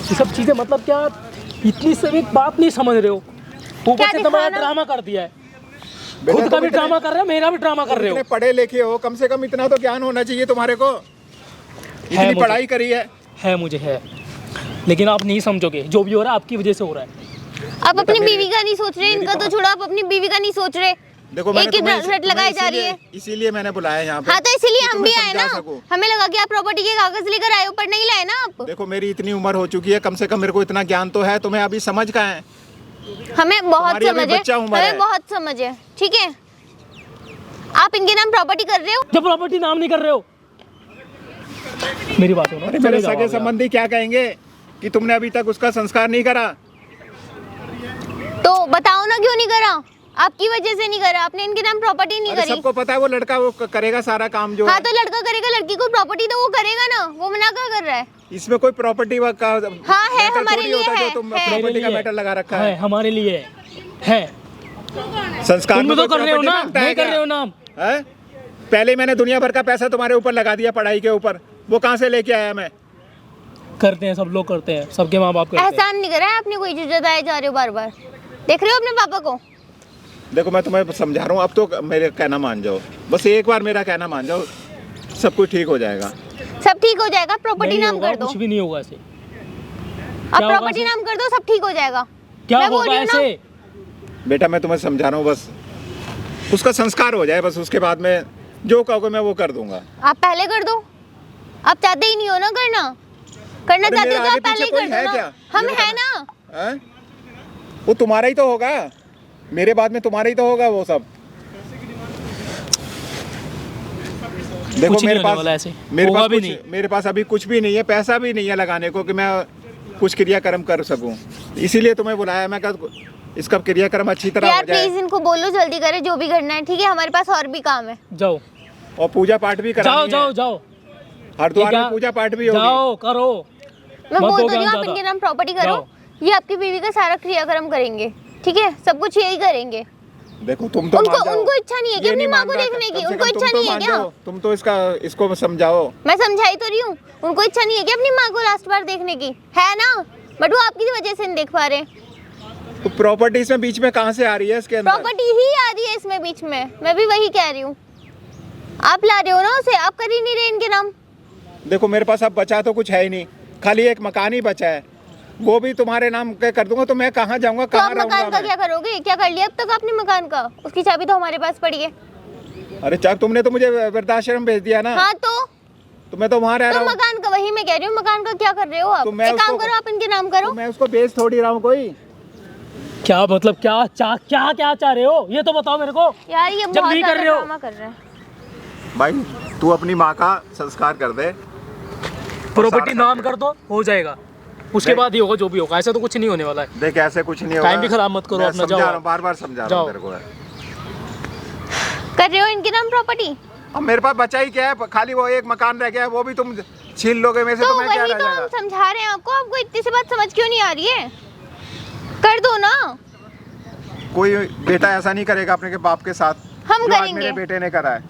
ये सब चीजें मतलब क्या, इतनी से भी बात नहीं समझ रहे हो। ऊपर क्या से तुम्हारा दिखाना? ड्रामा कर दिया है, बेटा, खुद का तुम भी इतने- ड्रामा कर रहे हो, मेरा भी ड्रामा कर रहे हो। इतने पढ़े लिखे हो, कम से कम इतना तो ज्ञान होना चाहिए तुम्हारे को। इतनी मुझे। पढ़ाई करी है। मुझे है, लेकिन आप नहीं समझोगे, जो भी हो रहा है आपकी वजह से हो रहा है। आप अपनी बीवी का नहीं सोच रहे, इनका तो छोड़ो, आप अपनी बीवी का नहीं सोच रहे। देखो एक ही रट लगाई जा रही है। इसीलिए मैंने बुलाया यहाँ पे। हाँ तो इसीलिए कि हम तुम्हें भी आए समझा ना, सकूं। हमें लगा कि आप प्रॉपर्टी के कागज लेकर आए हो, पर नहीं लाए ना आप। देखो मेरी इतनी उम्र हो चुकी है, कम से कम मेरे को इतना ज्ञान तो है, तुम्हें अभी समझ का है। हमें बहुत तुम्हारी अभी समझ है, बच्चा उम्र हमें है। बहुत समझ है, ठीक है। आप इनके नाम प्रॉपर्टी कर रहे हो। जब प्रॉपर्टी नाम नहीं कर रहे हो, मेरी बात सुनो। अरे चले मेरे जाओ सगे आप यार। संबंधी क्या कहेंगे कि तुमने अभी तक उसका संस्कार नहीं करा। तो बताओ ना क्यों नहीं करा, आपकी वजह से नहीं करा, आपने इनके नाम प्रॉपर्टी नहीं अरे करी। सबको पता है वो लड़का वो करेगा सारा काम जो हाँ है। तो लड़का करेगा, लड़की को प्रॉपर्टी तो वो करेगा ना, वो मना क्या कर रहा है। इसमें कोई प्रॉपर्टी का हाँ, है, मैटर हमारे थोड़ी होता लिए जो है, तुम है। प्रॉपर्टी का मेरे लिए मैटर लगा रखा है, है। हमारे लिए है। संस्कार तुम में तो कोई कर रहे हो property ना, मांगता है नहीं कर क्या? रहे हो नाम। हैं? पहले मैंने दुनिया भर का पैसा तुम्हारे ऊपर लगा दिया पढ़ाई के ऊपर, वो कहाँ से लेके आया मैं? करते हैं, सब लोग करते हैं, सबके माँ बाप करते हैं। एहसान नहीं करा है आपने, कोई जो जताए जा रहे हो बार बार। देख रहे हो अपने पापा को। देखो मैं तुम्हें समझा रहा हूँ, अब तो मेरे कहना मान जाओ, बस एक बार मेरा कहना मान जाओ, सब कुछ ठीक हो जाएगा। सब ठीक हो जाएगा, प्रॉपर्टी नहीं नाम होगा, कर दो। कुछ भी नहीं होगा ऐसे। अब क्या होगा प्रॉपर्टी ऐसे? नाम कर दो, सब ठीक हो जाएगा। क्या मैं बोल होगा रही हूँ ना। ऐसे? बेटा मैं तुम्हें समझा रहा हूँ, बस उसका संस्कार हो जाए, बस उसके बाद में जो कहोगे मैं वो कर दूंगा। आप पहले कर दो, आप चाहते ही नहीं हो ना करना, करना अरे चाहते मेरे हो तो आगे आप पहले ही पीछे कर कोई है दो क्या? ना। हम ये है बताना। ना। हैं? वो तुम्हारा ही तो होगा, मेरे बाद में तुम्हारा ही तो होगा वो सब। देखो कुछ नहीं मेरे होने पास वाला ऐसे, मेरे होगा पास भी कुछ नहीं। मेरे पास अभी कुछ भी नहीं है, पैसा भी नहीं है लगाने को कि मैं कुछ क्रियाक्रम कर सकूं, इसीलिए तुम्हें बुलाया। मैं कहा इसका क्रियाक्रम अच्छी तरह यार हो जाए प्लीज इनको बोलो जल्दी करे, जो भी करना है, ठीक है। हमारे पास और भी काम है। जाओ और पूजा पाठ भी करानी जाओ है। जाओ जाओ, हरिद्वार ये में पूजा पाठ भी होगी। जाओ करो। मैं मत बोल दो तो रही हूँ, ज्ञान आप ज्यादा। इनके नाम प्रॉपर्टी करो, जाओ। ये आपकी बीवी का सारा क्रियाक्रम करेंगे, ठीक है। सब कुछ यही करेंगे। देखो तुम तो मान जाओ। उनको इच्छा नहीं है कि ये अपनी नहीं माँ को मान रहा, देखने की, कम से उनको कम इच्छा तुम तो नहीं है मान क्या? जाओ, तुम तो इसको समझाओ। मैं समझाई तो रही हूँ, उनको इच्छा नहीं है कि अपनी माँ को लास्ट बार देखने की, है ना। बट वो आपकी वजह से नहीं देख पा रहे। तो प्रॉपर्टी इसमें बीच में कहाँ से आ रही है इसके अंदर? प्रॉपर्टी ही आ रही है इसमें बीच में, मैं भी वही कह रही हूँ। आप ला रहे हो ना उसे, आप कर ही नहीं रहे इनके नाम। देखो मेरे पास अब बचा तो कुछ है ही नहीं, खाली एक मकान ही बचा है, वो भी तुम्हारे नाम के कर दूंगा, तो मैं कहाँ जाऊंगा, तो कहाँ आप मकान रहूंगा का क्या मैं? करोगे? क्या कर लिया अब तक आपने मकान का? उसकी चाबी तो हमारे पास पड़ी है। अरे चाहे तुमने तो मुझे वृद्धाश्रम भेज दिया ना, हाँ तो मैं तो वहाँ रह तो रहा हूँ। मकान का, वही मैं कह रही हूँ, मकान का क्या कर रहे हो आप? तो मैं एक काम उसको- करो, आप इनके नाम करो। तो मैं उसको बेच थोड़ी रहा हूँ कोई। क्या मतलब, क्या चाह रहे हो, ये तो बताओ मेरे को। यार ये जब बहुत नहीं कर ज्यादा रहे हो। ड्रामा कर रहे हैं। भाई तू अपनी माँ का संस्कार कर दे। प्रॉपर्टी सारा नाम कर दो, हो जाएगा, उसके नहीं। बाद ही होगा जो भी होगा। ऐसा तो कुछ नहीं होने वाला है। देख ऐसे कुछ नहीं होगा। टाइम भी खराब मत करो मैं अपना, समझा जाओ। रहा हूँ, बार बार समझा रहा जाओ। हूँ तेरे को। कर रहे हो इनके नाम प्रॉपर्टी, अब मेरे पास बचा ही क्या है, खाली वो एक मकान रह गया है, वो भी तुम छीन लोगे मेरे से, तो तो मैं क्या वही रह तो हम जाएगा? समझा रहे हैं आपको। आपको इतनी सी बात समझ क्यों नहीं आ रही है? कर दो ना। कोई बेटा ऐसा नहीं करेगा अपने के बाप के साथ हम जो आज करेंगे। मेरे बेटे ने करा है।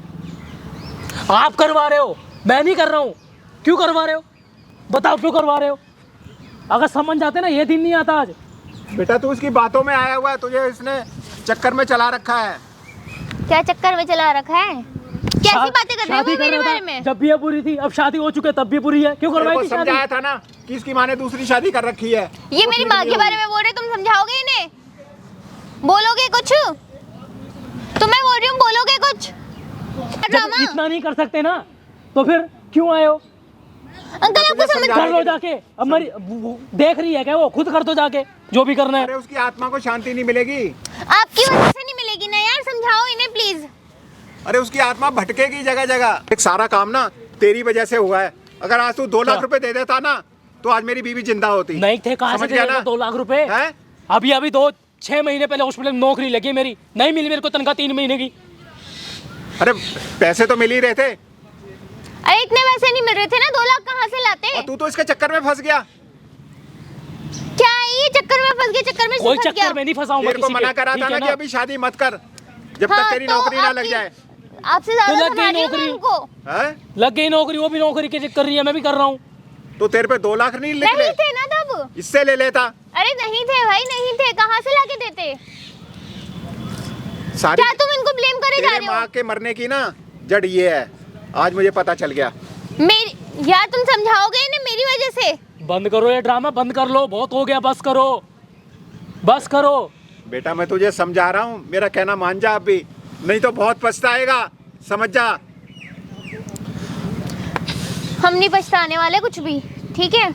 आप करवा रहे हो, मैं नहीं कर रहा हूँ। क्यों करवा रहे हो, बताओ क्यों करवा रहे हो? अगर समझ जाते ना, ये दिन नहीं आता आज। बेटा तू इसकी बातों में आया हुआ है, तुझे इसने चक्कर में चला रखा है। क्या चक्कर में चला रखा है? कैसी बातें कर रहे हो शादी वो मेरे रहा बारे था, में? जब भी ये बुरी थी, अब शादी हो चुके तब भी बुरी है। क्यों तेरे करवाई को थी शादी? समझाया था ना कि इसकी माँ ने दूसरी शादी कर रखी है। ये वो मेरी ठीक माँ नहीं के बारे होगी। में बोल रहे, तुम समझाओगे इन्हें? बोलोगे कुछ? तो मैं बोल रही हूँ, बोलोगे कुछ? जब ड्रामा इतना नहीं कर सकते ना, तो फिर क्यों आए हो? अंकल, आपको तुझे समझ समझा- कर लो जाके। अब मेरी देख रही है क्या वो? खुद कर दो जाके, जो भी करना अरे है। उसकी आत्मा को शांति नहीं मिलेगी। आपकी वजह से नहीं मिलेगी ना यार, समझाओ इन्हें प्लीज। अरे उसकी आत्मा भटकेगी जगह जगह। एक सारा काम ना तेरी वजह से हुआ है। अगर आज तू 2 लाख रुपए दे देता ना, तो आज मेरी बीवी जिंदा होती। नहीं थे, कहाँ से समझ गया दे ना? 2 लाख रुपए? हैं? अभी 6 महीने पहले हॉस्पिटल में नौकरी लगी मेरी, नहीं मिली मेरे को तनख्वाह 3 महीने की। अरे पैसे तो मिल ही रहे थे, अरे इतने वैसे नहीं मिल रहे थे ना, 2 लाख कहाँ से लाते? और तू तो इसके चक्कर में फंस गया। क्या है ये? चक्कर में फंस गए, चक्कर में कोई फंस चक्कर गया। में नहीं फंसा हूँ मैं तेरे को किसी मना के, करा ठीक था है ना कि अभी शादी मत कर, जब हाँ, तक तेरी तो नौकरी ना लग आपकी- जाए। आपसे ज्यादा लग गई संभाली हूँ मैं नौकरी। उनको। है? लग गई नौकरी, वो भी नौकरी के कर रही है, मैं भी कर रहा हूँ। तो तेरे पे 2 लाख नहीं निकले? नहीं थे ना तब। इससे ले लेता। अरे नहीं थे भाई, नहीं थे, कहाँ से लाके देते? सारी क्या तुम इनको ब्लेम करे जा तेरे रहे हो? माँ के मरने की ना जड़ ये है, आज मुझे पता चल गया। मेरी यार तुम समझाओगे इन्हें मेरी वजह से? बंद करो ये ड्रामा, बंद कर लो, बहुत हो गया, बस करो, बस करो। बेटा मैं तुझे समझा रहा हूँ, मेरा कहना मान जा अभी, नहीं तो बहुत पछताएगा, समझ जा। हम नहीं पछताने वाले कुछ भी, ठीक है?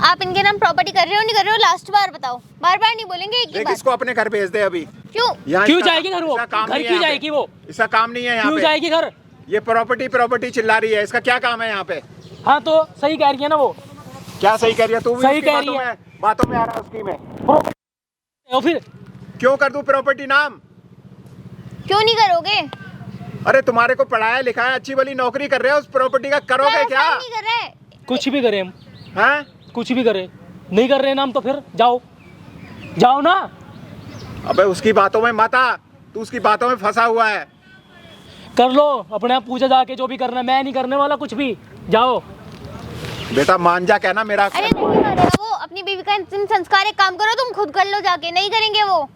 आप इनके नाम प्रॉपर्टी कर रहे हो नहीं कर रहे हो, लास्ट बार बताओ, बार बार नहीं बोलेंगे एक ही देख बार। इसको अपने घर भेज दे अभी। क्यों? यहाँ क्यों इसका- जाएगी घर वो? इसका काम घर नहीं है क्यों यहाँ पे। जाएगी वो? इसका काम नहीं है यहाँ क्यों पे। जाएगी घर? ये प्रॉपर्टी चिल्ला रही है, इसका क्या काम है यहाँ पे? हाँ तो सही कह रही है ना वो, क्या सही कह रही है तू? भी सही उसकी कह रही बातों में आ रहा है उसकी में। और फिर क्यों कर दूं प्रॉपर्टी नाम? क्यों नहीं करोगे? अरे तुम्हारे को पढ़ाया लिखाया, अच्छी वाली नौकरी कर रहे हो, उस प्रॉपर्टी का करोगे तो क्या? ऐसा नहीं कर रहे। कुछ भी करे हम, हैं? कुछ भी करे, नहीं कर रहे नाम तो फिर जाओ, जाओ ना। अबे उसकी बातों में मत आ, तू उसकी बातों में फंसा हुआ है। कर लो अपने आप, पूछा जाके जो भी करना है, मैं नहीं करने वाला कुछ भी, जाओ। बेटा मान जा, कहना मेरा। अरे नहीं करेगा वो, अपनी बीवी का तुम संस्कार, एक काम करो तुम खुद कर लो जाके, नहीं करेंगे वो।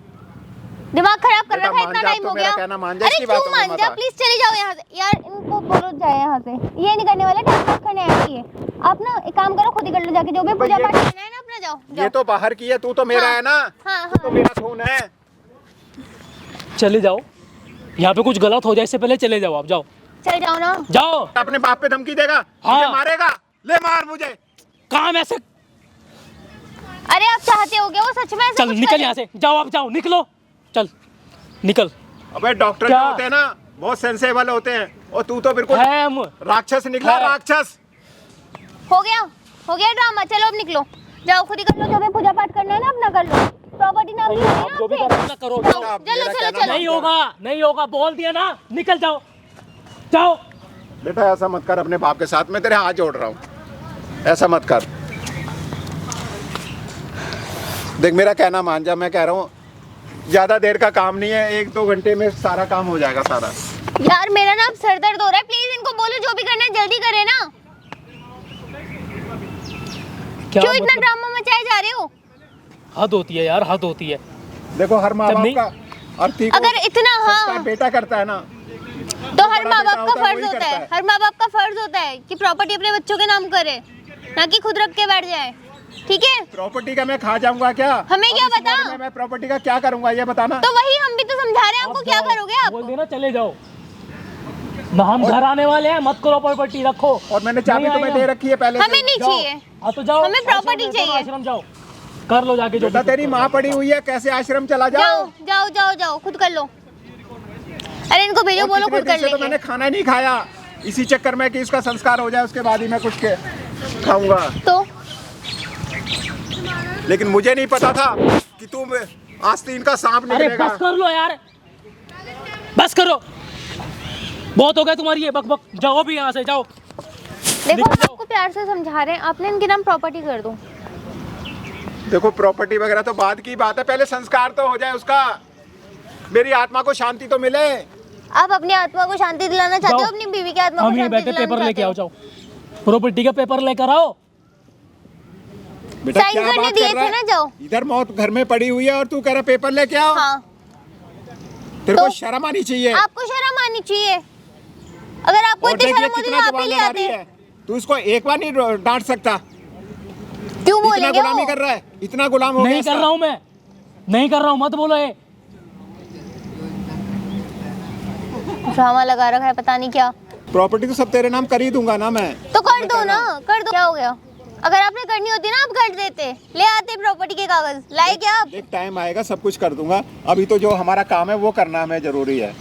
दिमाग खराब कर बेटा रखा है, मान इतना जा, टाइम तो हो मेरा गया। कहना मान जा, अरे इसकी क्यों बातों में मान मत जा, आ। प्लीज चले जाओ यहाँ से यार, इनको बोलो जाए यहाँ से, ये नहीं करने वाला, टाइम पास करने आए ये। आप ना एक काम करो, खुद ही कर लो जाके, जो भी पूजा पाठ करना है ना अपना, जाओ ये जाओ। तो बाहर की है, तू तो मेरा हाँ, है ना। हाँ, तू तो हाँ। मेरा खून है। चले जाओ, यहाँ पे कुछ गलत हो जाए इससे पहले चले जाओ, आप जाओ, चल जाओ ना। जाओ। अपने बाप पे धमकी देगा? हाँ। मुझे मारेगा? ले मार मुझे। काम ऐसे, अरे आप चाहते हो क्या वो सच में ऐसा चल कुछ निकल करे? यहाँ से, जाओ आप, जाओ, निकलो, चल निकल। अबे डॉक्टर क्या? जो होते हैं ना, बहुत सेंसेबल होते हैं, और तू तो बिल्कुल है हम, राक्षस निकला, है। राक्षस। हो गया ड्रामा, चलो अब निकलो, जाओ खुद ही कर लो, जो भी पूजा पाठ करना है ना अपना कर लो, प्रॉपर्टी नाम की आप जो भी होगी करना ना है करो, आपसे। जाओ। चलो मेरा चलो कहना चलो। नहीं होगा, नहीं होगा, बोल दिया ना, निकल जाओ, जाओ। बेटा ऐसा मत कर अपने बाप के साथ, मैं तेरे हाथ जोड़ रहा हूँ, ऐसा मत कर। देख मेरा कहना मान जा, मैं कह रहा हूँ ज्यादा देर का काम नहीं है, 1-2 घंटे में सारा काम हो जाएगा सारा। यार मेरा ना अब सर दर्द हो रहा है, प्लीज इनको बोलो जो भी करना है जल्दी करे ना। क्या क्यों इतना मतलब? ड्रामा मचाए जा रहे हो? हद होती है यार, हद होती है। देखो हर माँ जब बाप नहीं- का अर्थी को अगर इतना संस्कार हाँ बेटा करता है ना, तो हर बड़ा माँ बेटा बाप का होता है, फर्ज वही होता करता है, है। हर माँ बाप का फर्ज होता है कि प्रॉपर्टी अपने बच्चों के नाम करे, ना कि खुद रख के बैठ जाए, ठीक है? प्रॉपर्टी का मैं खा जाऊंगा क्या? हमें क्या अब इस पता? बारे में मैं प्रॉपर्टी का क्या करूंगा ये बताना। तो वही हम भी तो समझा रहे हैं आपको, आप क्या जाओ, करोगे आप? बोल देना चले जाओ ना, हम घर आने वाले हैं, मत करो प्रॉपर्टी, रखो। और मैंने चाबी नहीं तुम्हें आएगा। दे रखी है पहले हमें से। नहीं जाओ। चाहिए, हाँ तो जाओ, हमें property आश्रम में, चाहिए। आश्रम जाओ, कर लो जाके जो बेटा भी तेरी करना माँ है। पड़ी हुई है, कैसे आश्रम चला जाओ जाओ? जाओ जाओ जाओ खुद कर लो। अरे इनको भेजो, और बोलो कितने खुद कर दिन से तो मैंने लेंगे। खाना ही नहीं खाया, इसी चक्कर में कि इसका संस्कार हो जाए, उसके बाद ही मैं कुछ खाऊंगा। तो लेकिन मुझे नहीं पता था कि तुम आस्तीन का सांप अरे निकलेगा। बस कर लो यार, बस करो, बहुत हो गया तुम्हारी ये बक बक, जाओ भी यहाँ से, जाओ। देखो निकल हम जाओ। आपको प्यार से समझा रहे हैं, आपने इनके नाम प्रॉपर्टी कर दो। देखो प्रॉपर्टी वगैरह तो बाद की बात है, पहले संस्कार तो हो जाए उसका, मेरी आत्मा को शांति तो मिले। आप अपनी आत्मा को शांति दिलाना चाहते हो, जाओ। अपनी बीवी की आत्मा को हम ये शांति बैठे, दिलाना पेपर लेके चाहते आओ, हो। जाओ प्रॉपर्टी का पेपर लेकर आओ। बेटा साइन क्या करने बात दिए कर रहा थे ना, है? जाओ। इधर मौत घर में पड़ी हुई है और तू कह रहा पेपर लेके आओ। हाँ, तेरे को तो शर्म आनी चाहिए। आपको शर्म आनी चाहिए, अगर आपको और इतनी देखिए शर्म होती तो कितना आप ही जवान ले लड़ा रही आते। है, तू इसको एक बार नहीं डांट सकता। क्यों इतना बोलेंगे गुलामी वो? कर रहा है, इतना गुलाम हो गया नहीं कर इसका। रहा हूँ मैं, नहीं कर रहा हूँ, मत बोलो ये। ड्रामा लगा रखा है पता नहीं क्या। प्रॉपर्टी तो सब तेरे नाम कर ही दूंगा ना मैं। तो कर दो ना, कर दो, क्या हो गया? अगर आपने करनी होती ना आप कर देते, ले आते प्रॉपर्टी के कागज, लाए क्या आप? एक टाइम आएगा सब कुछ कर दूंगा, अभी तो जो हमारा काम है वो करना हमें जरूरी है।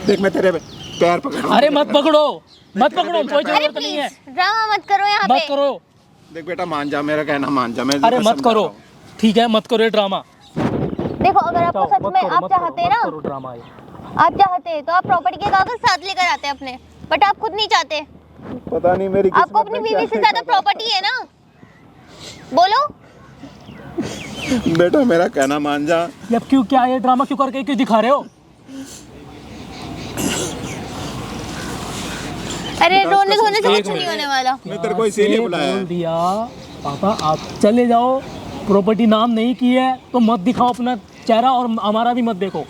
देख मैं तेरे पैर पकड़। अरे मत पकड़ो, मत पकड़ो, कोई अरे जरूरत नहीं है, प्लीज ड्रामा मत करो यहाँ मत पे। करो। देख बेटा मान जा, मेरा कहना मान जा, मैं अरे तुझको मत समझा करो, रहा हूँ। ठीक है, मत करो ये ड्रामा। देखो अगर आपको जाओ, सच मत में करो, आप मत करो, चाहते मत ना, करो ड्रामा ये। आप चाहते तो आप प्रॉपर्टी के कागज साथ लेकर आते अपने, बट आप खुद नहीं चाहते। पता नहीं मेरी आपको किस्मत अपनी में बीवी क्या से ज्यादा लिखा था। प्रॉपर्टी है ना, बोलो। बेटा मेरा कहना मान जा। ये अब क्यों, क्या ये ड्रामा क्यों करके क्यों दिखा रहे हो? अरे रोने धोने से कुछ नहीं होने वाला। मैं तेरे को इसीलिए बुलाया बोल है। दिया पापा आप चले जाओ, प्रॉपर्टी नाम नहीं की है तो मत दिखाओ अपना चेहरा और हमारा भी मत देखो।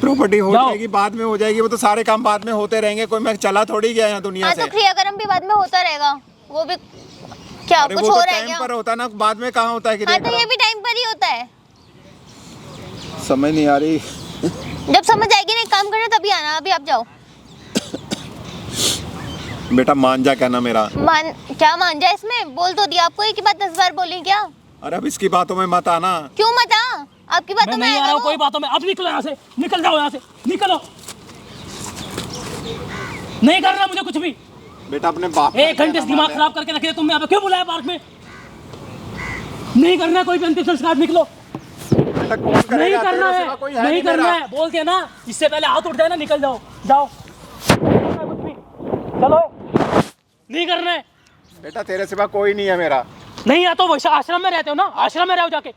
प्रॉपर्टी हो जाओ। जाएगी, बाद में हो जाएगी, वो तो सारे काम बाद में होते रहेंगे। कोई मैं चला थोड़ी गया यहाँ दुनिया हाँ से। तो क्रियाक्रम भी बाद में होता रहेगा, वो भी क्या अरे कुछ वो हो तो रहा है टाइम क्या? पर होता है ना, बाद में कहाँ होता है हाँ तो ये क्रियाक्रम? भी टाइम पर ही होता है। समझ नहीं आ रही। जब समझ आएगी ना एक काम करना तभी आना, अभी आप जाओ। बेटा मान जा, कहना मेरा। क्या मान जाए इसमें? बोल तो दिया आपको, एक ही बात 10 बार बोली क्या? अरे अब इसकी बातों में मत आना। क्यों मत आ? आपकी बातों मैं में नहीं आ आएगा रहा हूँ वो। कोई बातों में, अब निकलो यहाँ से, निकल जाओ यहाँ से, निकलो। नहीं करना मुझे कुछ भी। बेटा अपने बाप एक घंटे से दिमाग खराब करके रखे तुमने, यहाँ पे क्यों बुलाया पार्क में? नहीं करना है कोई भी अंतिम संस्कार, निकलो। बेटा कौन नहीं करेगा? करना तेरे है, सिवा कोई नहीं करना मेरा। है, बोल दिया ना। इससे पहले हाथ उठ जाए ना, निकल जाओ, जाओ। नहीं करना है कुछ भी, चलो। नहीं करना है। बेटा तेरे सिवा कोई नहीं है मेरा। नहीं है तो वैसे आश्रम में रहते हो ना, आश्रम में रहो जाके,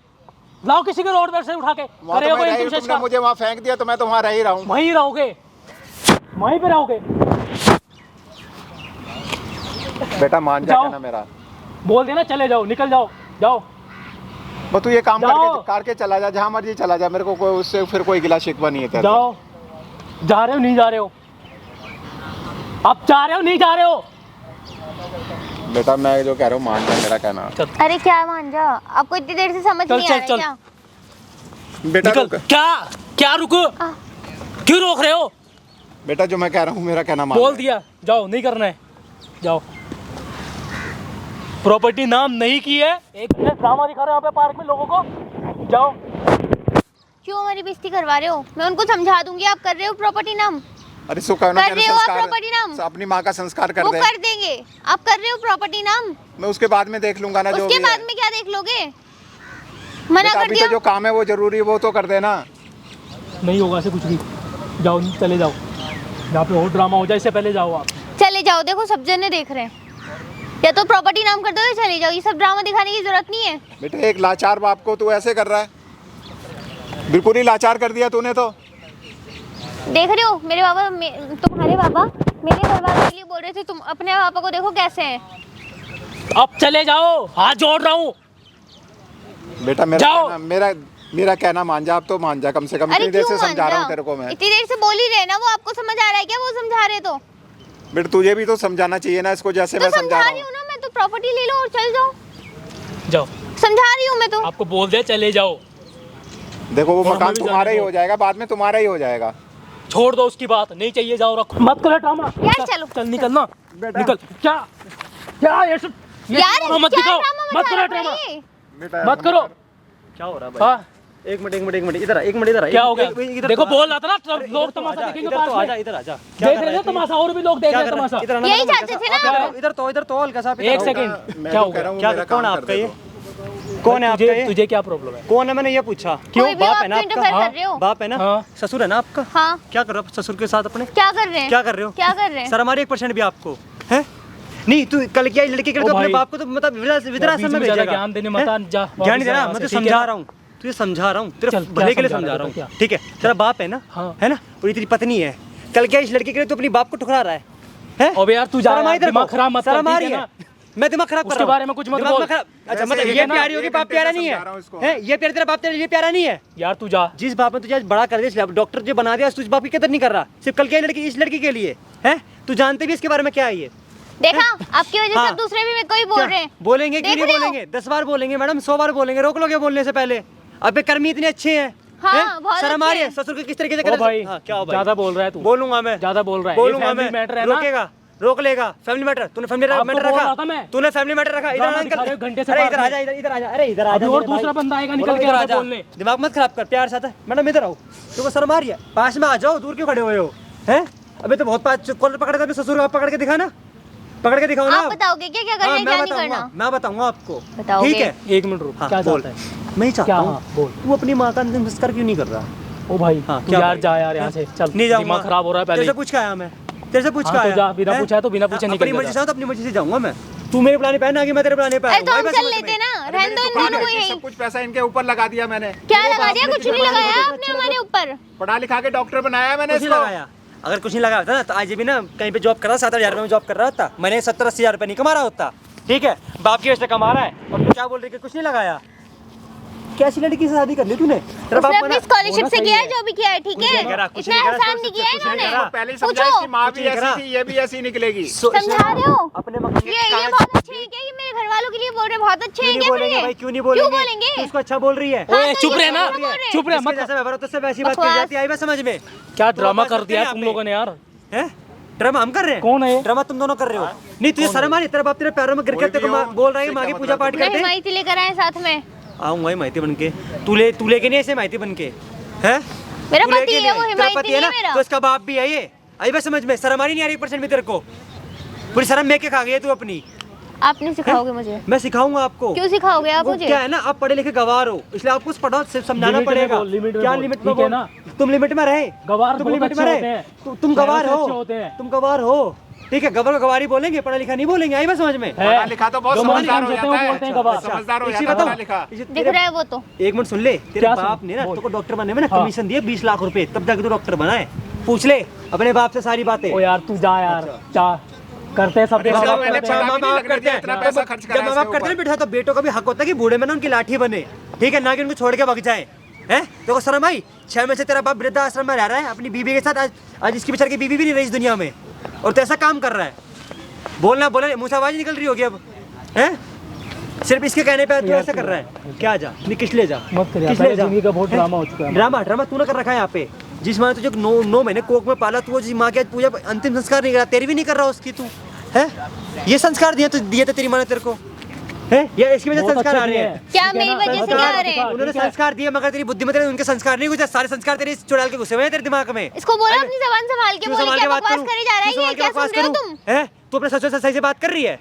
लाओ किसी के रोड पर से उठा के, वहाँ करेगा तो मैं कोई रही अंतिम हूँ, तुमने संस्कार। मुझे वहाँ फेंक दिया तो मैं तो वहाँ रह ही रहा हूँ। वहीं रहोगे, वहीं पे रहोगे। बेटा मान जा, जाओ। कहना मेरा। बोल देना चले जाओ, निकल जाओ, जाओ। वो तू ये काम जाओ। करके चला जा, जहाँ मर्जी चला जा। मेरे को कोई उससे फिर कोई गिला शिकवा नहीं है तेरे से। जाओ। जा रहे हो नहीं जा रहे हो? अब जा रहे हो नहीं जा रहे हो? बेटा मैं जो कह रहा हूँ मान जा, मेरा कहना। अरे क्या मान जा? आपको इतनी देर से समझ चल, नहीं चल, आ रहा चल। क्या? बेटा निकल। रुक। क्या क्या रुको, आ। क्यों रोक रहे हो? बेटा जो मैं कह रहा हूँ मेरा कहना मान बोल जा। दिया, जाओ, नहीं करना है, जाओ। प्रॉपर्टी नाम नहीं की है, एक ड्रामा दिखा रहे हो यहाँ पे पार्क में लोगों को, जाओ। क्यों हमारी बेइज्जती करवा रहे हो? मैं उनको समझा दूंगी, आप कर रहे हो प्रॉपर्टी नाम। अरे सो कहना कर रहे हो आप प्रॉपर्टी नाम? अपनी माँ का संस्कार कर वो दे। कर देंगे। आप कर रहे हो प्रॉपर्टी नाम, मैं उसके बाद में देख लूंगा ना जो उसके भी बाद है। में क्या देख लोगे? मना बेटा कर अभी दिया। तो जो काम है वो जरूरी है, वो तो कर देना। नहीं होगा ऐसे कुछ भी, जाओ, चले जाओ। यहाँ पे और ड्रामा हो जाए इससे पहले जाओ आप। चले जाओ, देखो सब जने देख रहे हैं। या तो प्रॉपर्टी नाम कर दो या चले जाओ, ये सब ड्रामा दिखाने की जरूरत नहीं है। बेटा एक लाचार बाप को तू ऐसे कर रहा है, बिल्कुल ही लाचार कर दिया तूने तो। देख रहे हो मेरे पापा, तुम्हारे पापा मेरे घर वालों के लिए बोल रहे थे, तुम अपने पापा को देखो कैसे हैं। अब चले जाओ, हाथ जोड़ रहा हूँ। बेटा जाओ। मेरा कहना मान जा, अब तो मान जा कम से कम। अरे इतनी देर क्यों से मान समझा रहा हूँ जा? तेरे को मैं। इतनी देर से बोल ही रहे ना, वो आपको समझ आ रहा है क्या? वो समझा रहे तो बेटा तुझे भी तो समझाना चाहिए ना इसको, जैसे मैं समझा समझा रहा रही हूँ। हूँ ना मैं, तो प्रॉपर्टी ले लो और चल जाओ। जाओ, समझा रही हूँ मैं तो। आपको बोल दिया चले जाओ। देखो वो और मकान हमें भी तुम्हारा ही जाने हो जाएगा, बाद में तुम्हारा ही हो जाएगा। छोड़ दो उसकी बात, नहीं चाहिए, जाओ, रखो, मत करो ड्रामा। यार चलो। चल निकलना, निकल। क्या क्या ये सब, ये यार ड्रामा मत क्या दिखाओ, ड्रामा मत मचा करो रहा ड्रामा, है ये? बेटा मत करो। क्या हो रहा है भाई? हाँ, एक मिनट इधर इधर क्या हो गया? इधर देखो तो आ- बोल रहा था ना, अरे, लोग इधर तो तमाशा आजा, देखेंगे इधर तो पार्क आजा, में। इधर आजा। देख रहे थे तमाशा, और भी लोग देख रहे हैं तमाशा। यही चाहते थे ना आप? इधर तो हल्का सा। एक सेकंड, मैं क्या जो हो कह रहा गया? हूँ क्या मेरा कौन काम है कर आपका दे ये? तो। कौन है आपका तुझे ये? तुझे क्या प्रॉब्लम है? कौन है, मैंने ये पूछा। कोई क्यों? भी बाप आप है ना इंटरफेयर आपका? कर रहे हो। बाप है ना? हाँ। ससुर है ना आपका? हाँ, क्या कर रहे हो ससुर के साथ अपने? क्या कर रहे हैं? क्या कर रहे हो? क्या कर रहे हैं? सर हमारी 1% भी आपको है नहीं? तू कल क्या लड़की के ओ तो अपने भाई। बाप को तो मतलब वृद्धाश्रम में बीच में ज्यादा भेजेगा। ज्ञान देने मत हैं? आ, जा, ज्ञान नहीं देना, वापस मैं आ, तो ठीक है समझा ना? रहा हूँ, तुझे समझा रहा हूँ, तेरे चल, क्या भले के लिए समझा समझा रहा रहा हूँ। क्या? ठीक है, तेरा बाप है ना? हाँ। है ना? और ये तेरी पत्नी है। कल क्या इस लड़की के लिए तू अपनी बाप को ठुकरा रहा है? हैं? अबे यार तू जा शर्म यार, आई तेरे दिमाग को? खराब मत कर, शर्म आ ठीक रही है है? ना? मैं दिमाग खराब कर उसके रहा हूँ। बारे में कुछ मत दिमाग बोल। में खराब। अच्छा ऐसे मतलब ही ये है ना, प्यारी होगी, एक बाप घंटे प्यारा से नहीं समझा रहा हूँ इसको। है? ये प्यार तेरा बाप तेरा ये प्यारा नहीं है? यार तू जा। जिस बाप ने तुझे आज बड़ा कर दिया, डॉक्टर जो बना दिया, उस बाप की कदर नहीं कर रहा। सिर्फ कल क्या लड़की इस लड़की के लिए है? तू जानते भी इसके बारे में क्या है ये? देखा, आपकी वजह से हाँ। अब दूसरे भी मेरे को ही बोल रहे हैं। बोलेंगे क्यों देख नहीं रहे हो? बोलेंगे? 10 बार बोलेंगे मैडम, 100 बार बोलेंगे, रोक लोगे बोलने से पहले। अबे कर्मी इतने अच्छे हैं। हाँ, हैं? बहुत शर्म आ अच्छे रही है? हैं। ससुर को किस तरीके से ओ भाई, हाँ, क्या हो भाई? ज्यादा बोल रहा है तू। बोलूंगा मैं, ज्यादा बोल रहा है, ये बोलूंगा फैमिली मैं। मैटर है ना? रोकेगा, रोक लेगा। फैमिली मैटर, तूने फैमिली आपको मैटर बोल रखा? रहा था मैं। तूने फैमिली मैटर रखा? इधर ड्रामा आ दिखा रहे हो अंकल, घंटे से अरे पार्क इधर में। आजा, इधर आजा, अरे इधर आजा। अभी और मेरे भाई। दूसरा बंदा आएगा बोलो, निकल के इधर आ आजा। बोलने। दिमाग मत खराब कर, प्यार से आता है। मैडम इधर आओ, तुमको शर्म आ रही है? पास में आ जाओ, दूर क्यों खड़े हुए हो? हैं? अबे तो बहुत पास कॉलर पकड़ कर ससुर को पकड़ के दिखा ना, पकड़ के दिखाओ ना। आप बताओगे क्या क्या करना है, क्या नहीं करना? मैं बताऊंगा आपको। बताओगे? ठीक है, एक मिनट रुक, हाँ, क्या बोल। चाहता है? मैं ही चाहता क्या? हूँ हाँ, बोल। तू अपनी माँ का अंतिम संस्कार क्यों नहीं कर रहा? ओ भाई हाँ, तू क्या यार भाई? जा यार यहाँ से, चल। नहीं जाऊंगा। दिमाग खराब हो रहा है पहले तेरे से ही। पूछ के आया मैं, तेरे से पूछ हाँ, के तो आया। जा, बिना हैं? पूछा है तो बिना पूछे निकल अपनी जा। मर्जी से आऊँ तो अपनी मर्जी से जाऊंगा मैं। तू मेरे प्लान पे आया ना कि मैं तेरे प्लान पे आया अरे तो हूँ। हम भाई, चल बस समझ लेते में। ना, रहने दो इन दोनों को यहीं। सब कुछ पैसा इनके ऊपर लगा दिया मैंने। क्या तेरे लगा बाप दिया? ने कुछ तुझे नहीं पढ़ाने लगाया को आपने हमारे ऊपर। पढ़ा लिखा के डॉक्टर बनाया मैंने कुछ नहीं इसको। लगाया। अगर कुछ नहीं लगा होता ना तो आज भी ना कहीं पे जॉब कर रहा 7-8 हज़ार में जॉब कर रहा होता, मैंने 70-80 हज़ार रुपये नहीं कमा रहा होता। ठीक है, बाप की वजह से कमा रहा है और तू क्या बोल रही है कि कुछ नहीं लगाया। कैसी लड़की से शादी कर ली तूने? तेरा बाप उसने अपनी मना- स्कॉलरशिप होना से सही किया है जो भी किया है, ठीक कुछ नहीं करा, है? कुछ इतना नहीं करा, एहसान कुछ नहीं किया है नहीं करा। इन्होंने। पहले ही समझा पूछो। इसकी माँ भी कुछ नहीं ऐसी करा। थी, ये भी ऐसी निकलेगी। समझा रहे हो? अपने मकान ये बहुत अच्छे हैं क्या? ये मेरे घर वालों के लिए बोल रहे, बहुत अच्छे क्यों हैं नहीं क्या फिर बोलेंगे ये? भाई, क्यों नहीं क्यों बोलेंगे? बोलेंगे? तू उसको अच्छा बोल रही है। हाँ, ओए तो चुप ये रहे ना, बोल रहे हैं। चुप रहे जिसके मत। जैसे व्यवहार होता है उससे वैसी बात बकवास। की जाती है, आई बात समझ में? क्या तो ड्रामा बकवास कर दिया करते हैं तुम यहाँ लोगों ने यार। पे। हैं? ड्रामा हम कर रहे हैं? कौन है ये? ड्रामा तुम दोनों कर रहे हो। नहीं तुझे शर्म आ रही? तेरा बाप तेरे पैरों में गिर के कोई तेरे भी को हो, बोल रहा है कि माँ की इसका पूजा मतलब पाठ नहीं, करते हैं। माइती लेकर आए साथ में। आऊंगा माइती बन के। तू लेके नहीं ऐसे माइती बन के हैं? मेरा तू पति लेके है, नहीं। वो तेरा हिमायती पति है नहीं ना, है मेरा। तो इसका बाप भी है ये। आई बात समझ में? शर्म आ रही नहीं आ रही 1% भी तेरे को? पूरी शर्म में के खा गई है तू अपनी। आप नहीं सिखाओगे मुझे? मैं सिखाऊंगा आपको। क्यों सिखाओगे आप वो मुझे? क्या है ना, आप पढ़े लिखे गवार हो, इसलिए आपको कुछ पढ़ो सिर्फ समझाना लिमिट में पड़ेगा। बोल, लिमिट में क्या बोल, लिमिट में ठीक है बोल? ना? तुम लिमिट में रहे। गवार तुम बहुत लिमिट अच्छे में होते रहे। हैं। तुम गवार शहरों से हो। अच्छे होते हैं। तुम गवार हो। ठीक है, गवार गवारी बोलेंगे, पढ़ा लिखा नहीं बोलेंगे। आई बात समझ में? पढ़ा लिखा तो बहुत जो मन समझदार हो समझते हैं जाता वो है। बोलते हैं गवार। समझदार हो इसी जाता है बताओ। पढ़ा लिखा। दिख रहा है वो तो। एक मिनट सुन ले, तेरे क्या बाप सुन? ने ना बोल। तेरे को डॉक्टर बनने में ना हाँ। कमीशन दिया 20 लाख रुपए, तब जाके तू डॉक्टर बना है। पूछ ले अपने बाप से सारी बातें। ओ यार तू जा यार, जा करते हैं सब अरे माँ इसका बाप मैंने करते हैं। पढ़ा भी नहीं लगने दिया, इतना पैसा खर्च करा जब माँ बाप करते हैं बेटा, तो बेटों का भी हक होता है कि बूढ़े में ना उनकी लाठी बने। ठीक है, ना कि उनको छोड़ के भाग जाए। हैं? देखो शर्म आई? 6 महीने से तेरा बाप वृद्धाश्रम में रह रहा है अपनी बीवी के साथ। आज इसकी बेचारे की बीवी भी नहीं रही इस दुनिया में, और तो ऐसा काम कर रहा है। बोलना बोला मुँह से आवाज निकल रही होगी अब। हैं? सिर्फ इसके कहने पे तू ऐसा कर रहा है। क्या जा नहीं, किस ले जा, मत कर यार, किस ले पहले जा। जिंदगी का बहुत ड्रामा हो चुका है। ड्रामा तूने कर रखा है यहाँ पे। जिस माँ ने तुझे 9 महीने कोख में पाला, तू जिस माँ की आज पूजा अंतिम संस्कार नहीं करा, तेरी भी नहीं कर रहा उसकी तू। है ये संस्कार दिए थे तेरी माँ ने तेरे को? है या इसकी वजह से बहुत संस्कार अच्छे आ रहे दिए हैं? हैं। क्या ठीक है मेरी ना? वजह से संस्कार क्या आ रहे हैं? ठीक उन्होंने है। संस्कार दिए, मगर तेरी बुद्धि में तेरे उनके संस्कार नहीं गुजरे। सारे संस्कार तेरे चुड़ैल के घुसे हुए हैं तेरे दिमाग में। इसको बोलो अपनी जबान संभाल के क्यों बोले, संभाल क्या के बात बकवास करूं? करे जा रहा है क्यों ये? संभाल के क्या बकवास सुन रहे हो करूं? तुम? हैं? तू अपने ससुर से सही से बात कर रही है?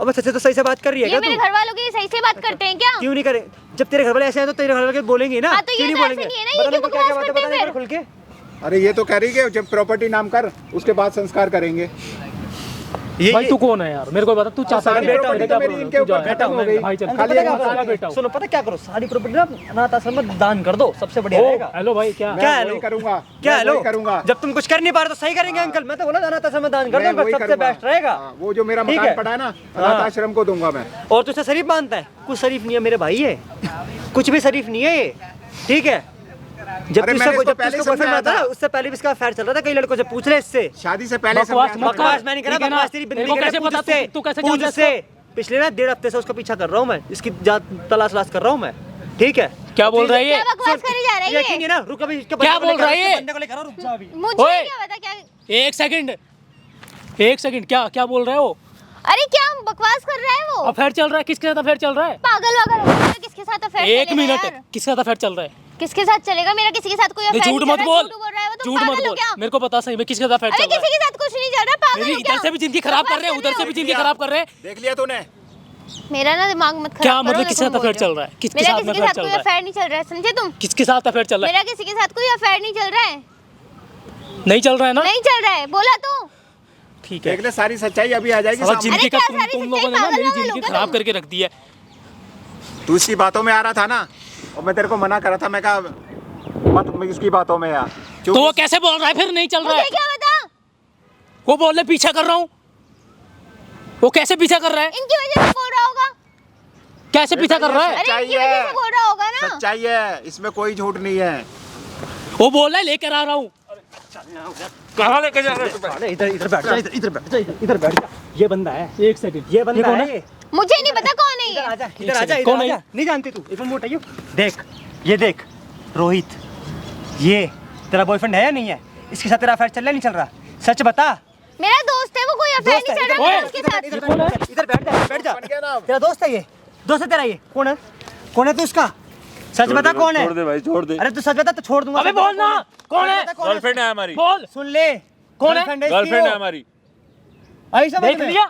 अब सच से तो सही से बात कर रही है ये क्या मेरे तू? घर वालों की सही से बात करते हैं क्या? क्यों नहीं करे? जब तेरे घर वाले ऐसे हैं तो तेरे घर वाले बोलेंगे ना। हाँ, तो ये क्यों नहीं तो ऐसे बोलेंगे? नहीं है ना, ये बता क्यों मेरे को क्या-क्या बकवास बातें करते बता हैं खुल के। अरे ये तो कह रही है जब प्रॉपर्टी नाम कर उसके बाद संस्कार करेंगे। भाई तू कौन है यार, मेरे को बता। तू चाहता सारी है प्रॉपर्टी तो मेरी इनके ऊपर खत्म हो गई। भाई चल अंकल, खाली पता क्या मसाला करो? बेटा हूँ। सुनो, पता क्या करो? सारी प्रॉपर्टी ना अनाथ आश्रम में दान कर दो, सबसे बढ़िया ओ, रहेगा। हेलो भाई क्या क्या मैं हेलो? वही करूंगा। क्या मैं हेलो? वही करूंगा। जब तुम कुछ कर नहीं पा रहे तो सही करेंगे अंकल। मैं तो बोला अनाथ आश्रम में दान कर मैं दो, वही सबसे करूंगा। बेस्ट रहेगा। हाँ, वो जो मेरा ठीक मकान है। पड़ा है ना, हाँ। अनाथ आश्रम को दूंगा मैं। और तुझसे शरीफ मानता है? कुछ शरीफ नहीं है मेरे भाई, ये कुछ भी शरीफ नहीं है ये। ठीक है, जब अरे तू मैंने इसको इसको जब पहले इसको समझाया बॉयफ्रेंड आता था। ना, उससे पहले भी इसका अफेयर चल रहा था। कई लड़कों से पूछ ले इससे। शादी से पहले बकवास समझाया था। मत कर। बकवास मैं नहीं कर रहा, ठीक है ना? बकवास तेरी तेरे को नहीं कर कैसे रहा, पता पूछ उससे, तू कैसे पूछ जानता उससे। पिछले ना 1.5 हफ्ते से उसका पीछा कर रहा हूँ मैं, इसकी तलाश कर रहा हूँ मैं। ठीक है, क्या बोल रहा है ये? क्या बकवास करे जा रहा है यकीन ये? नहीं ना, रुक अभी इसके क्या बंदे को बोल लेकर रहा है आओ, इसके ये? बंदे को लेकर आओ, रुक जा अभी। मुझे ओए! क्या पता क्या? एक सेकंड क्या क्या बोल रहे हो? अरे क्या बकवास कर रहा है वो? अफेयर चल रहा है? किसके साथ अफेयर चल रहा है? पागल वागल हो गया? किसके साथ अफेयर एक चलेगा मिनट, यार? किसके साथ अफेयर चल रहा है? किसके साथ चलेगा? मेरा किसी के साथ कोई अफेयर झूठ नहीं मत चल रहा, बोल, झूठ बोल रहा है वो। तुम झूठ मत पागल हो बोल। क्या? मेरे को पता सही में किसके साथ अफेयर अरे चल रहा किसी है। के साथ कुछ नहीं चल रहा, पागल मेरी हो क्या? इधर से भी जिंदगी खराब कर रहे हैं, उधर से भी जिंदगी खराब कर रहे हैं। देख लिया तूने? मेरा ना दिमाग मत खराब क्या करो, मतलब जो किसके तुम साथ बोल अफेयर रहे हो। चल रहा है? किसके मेरा साथ किसी के अफेयर साथ चल कोई रहा है? अफेयर नहीं चल रहा है, समझे तुम? किसके साथ अफेयर चल रहा है? मेरा किसी के साथ कोई अफेयर नहीं चल रहा है। नहीं चल रहा है ना? नहीं चल रहा है, बोला तो। ठीक है। देख ले सारी सच्चाई अभी आ जाएगी साला सामने। जिंदगी का क्या तुम सारी तुम सच्चाई लोगों ने ना पागल मेरी वागल जिंदगी हो गए खराब तुम? करके रख दी है। तू इसकी बातों में आ रहा था ना, और मैं तेरे को मना करा था। मैं कहा मत इसकी बातों में यार। तो वो कैसे बोल रहा है फिर नहीं चल रहा मुझे है? क्या पता? वो बोल रहे पीछा कर रहा हूँ। वो कैसे पीछा कर रहा है? इनकी वजह से बोल रहा होगा। कैसे पीछा कर रहा है? अरे सच्चाई इनकी वजह है। से बोल रहा होगा ना। सच्चाई है, इसमें कोई झूठ नहीं है। वो बोल रहा है लेकर आ रहा हूँ। कहाँ लेके जा रहा है? अरे इधर बैठ जा, इधर बैठ जा, इधर बैठ जा। ये बंदा है, एक सेकंड, ये बंदा कौन है है? ये। मुझे नहीं पता कौन है इधर ये। आजा, एक इधर आजा, सेकंड, इधर कौन है आजा। नहीं जानती तू? एक मिनट मोटा यू देख, ये देख रोहित, ये तेरा बॉयफ्रेंड है या नहीं है? इसके साथ तेरा अफेयर चल रहा नहीं चल रहा? सच बता। मेरा दोस्त है, वो कोई अफेयर दोस्त नहीं है, चल रहा ओए, मेरा उसके साथ। इधर बैठ जा, बैठ जा। बन गया ना? तेरा दोस्त है ये? दोस्त है तेरा ये? कौन है? कौन है तू उसका? सच बता कौन है? छोड़ दे भाई, छोड़ दे। अरे तू सच बता तो छोड़ दूंगा। अबे सच बता बोल ना, कौन है? गर्लफ्रेंड है हमारी, बोल। सुन ले, कौन है? इसकी गर्लफ्रेंड है वो। हमारी। आई समझ देख में? लिया?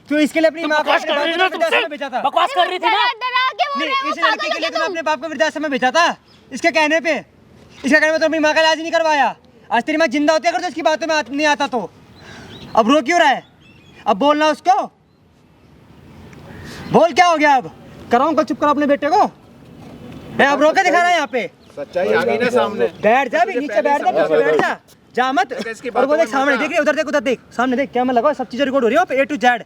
क्यों इसके लिए अपनी तुम माँ को बकवास अपने कर बाप रही को थी ना वृद्धाश्रम तुमसे? में भेजा था? बकवास कर रही थी ना? डरा के बोल नहीं, रहे हो, इस पागल लड़की हो के क्या लिए तुमने तुम? अपने बाप को वृद्धाश्रम में भेजा था? इसके कहने पे, इसके कहने पे तो अपनी माँ का इलाज नहीं करवाया। आज तेरी माँ जिंदा होती अगर तो इसकी बातों में नहीं आता तो। अब रो क्यों रहा है? अब बोलना उसको, बोल क्या हो गया? अब कराऊं कल, चुप करो अपने बेटे को। मैं अब रो के दिखा रहा है यहाँ पे। सच्चाई आ गई ना सामने। बैठ जा, भी नीचे बैठ जा, पीछे बैठ जा। जा मत। इसकी और वो बातों देख में सामने मत देख, उधर देख, उधर देख, सामने देख, क्या मैं लगा सब चीजें रिकॉर्ड हो रही है A to Z,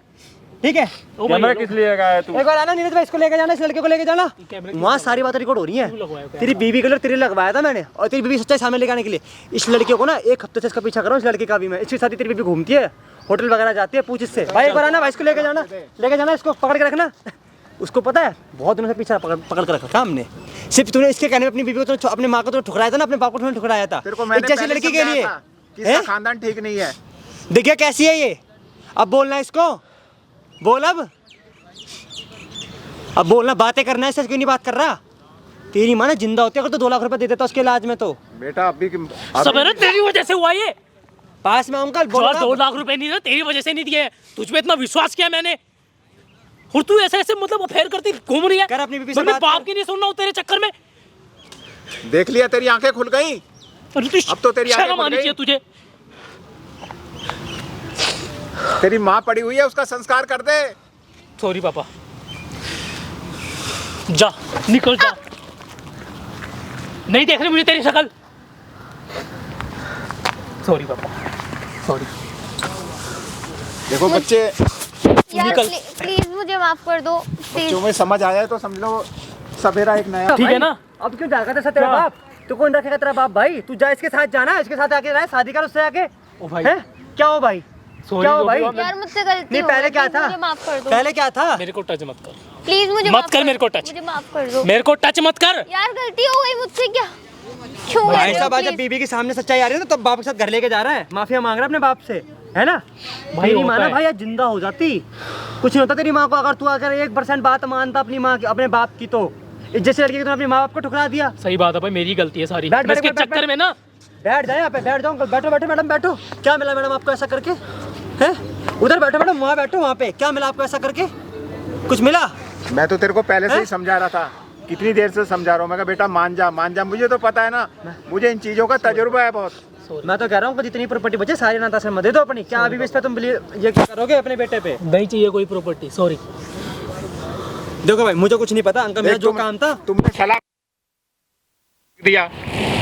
ठीक है। कैमरा किस लिए लगाया तू? एक बार आना नीरज भाई, इसको लेके जाना, इस लड़के को लेके जाना, वहाँ सारी बातें रिकॉर्ड हो रही हैं। तेरी बीवी के लिए तेरे लगवाया था मैंने, और तेरी बीवी सच्चाई सामने लेके आने के लिए। इस लड़के को ना 1 हफ्ते से इसका पीछा कर रहा हूँ, इस लड़के का भी मैं। इसके साथ ही तेरी बीवी घूमती है, होटल वगैरह जाती है, पूछ इससे। भाई एक बार आना भाई, इसको लेके जाना, इसको पकड़ के रखना। उसको पता है बहुत दिनों से पीछा पकड़ कर रखा था हमने। सिर्फ तूने इसके कहने में अपनी बीवी को तो, अपनी माँ को तो ठुकराया था ना, अपने बाप को तूने ठुकराया था एक जैसी लड़की के लिए। इसका खानदान ठीक नहीं है। देखिए कैसी है ये, अब बोलना है इसको, बोल अब बोलना, बातें करना है, सच क्यों नहीं बात कर रहा? तेरी माँ ना जिंदा होती है अगर तो 2 लाख रुपए दे देता उसके इलाज में। तो बेटा अभी सवेरे तेरी वजह से हुआ ये। पास में अंकल जो 2 लाख रुपए नहीं ना, तेरी वजह से नहीं दिए। तुझ पे इतना विश्वास किया मैंने, और तू ऐसे ऐसे मतलब अफेयर करती घूम रही है। कर अपनी बीवी से मैं बात बाप कर। की नहीं सुन रहा हूँ तेरे चक्कर में। देख लिया, तेरी आंखें खुल गई। अब तो तेरी आंखें शर्म खुल आनी गई। चाहिए तुझे। तेरी माँ पड़ी हुई है, उसका संस्कार कर दे। सॉरी पापा, जा निकल जा, नहीं देख रही मुझे तेरी शक्ल। सॉरी पापा, सॉरी। देखो बच्चे, यार निकल। प्लीज मुझे माफ कर दो बच्चों प्लीज। में समझ आया है तो समझ लो सवेरा एक नया। ठीक है ना? अब क्यों जाएगा तेरा तेरा क्या? बाप? तू कौन रखेगा तेरा बाप? भाई तू जा, इसके साथ जाना, इसके साथ आके रहा, शादी कर उससे आके। ओ भाई। हैं? क्या हो भाई? Sorry, क्या हो जो भी भाई? हुआ, यार मुझसे गलती नहीं हो गई, पहले क्या please था? मुझे माफ कर दो। पहले क्या था? मेरे को टच मत कर, प्लीज मुझे मत माफ कर मेरे को टच। मुझे माफ कर दो। मेरे को टच मत कर। यार गलती हो गई मुझसे, क्या क्यों कर भाई रहे हो साहब आज जब please? बीबी के सामने सच्चाई आ रही है ना, तब बाप के साथ घर लेके जा रहा है, माफिया मांग रहा है अपने बाप से, है ना? भाई तेरी होता माँ ना है। भाई आज जिंदा हो जाती, कुछ नहीं होता तेरी माँ को। अगर तू अगर 1% बात मानता अपनी माँ की, अपने बाप की, तो जैसे लड़की तूने अपने माँ बाप को ठुकरा दिया। सही बात है भाई, मेरी गलती है सारी। बैठ, मैं इसके बैठ, बैठ, चक्कर में ना। बैठ जाए यहाँ पे, बैठ जाओ अंकल, बैठो बैठो मैडम बैठो। क्या मिला मैडम आपको ऐसा करके? हैं? उधर बैठो मैडम, वहाँ बैठो, वहाँ पे क्या मिला आपको ऐसा करके? कुछ मिला? मैं तो तेरे को पहले से ही समझा रहा था, कितनी देर से समझा रहा हूँ। मैं कहा बेटा मान जा, मुझे तो पता है ना, मुझे इन चीजों का तजुर्बा है बहुत। मैं तो कह रहा हूँ जितनी प्रॉपर्टी बचे सारी अनाथ आश्रम में दे दो अपनी। क्या अभी भी इस पे तुम ये क्या करोगे अपने बेटे पे? नहीं चाहिए कोई प्रॉपर्टी, सॉरी। देखो भाई मुझे कुछ नहीं पता अंकल, मेरा जो काम था। तुमने सलाह दिया,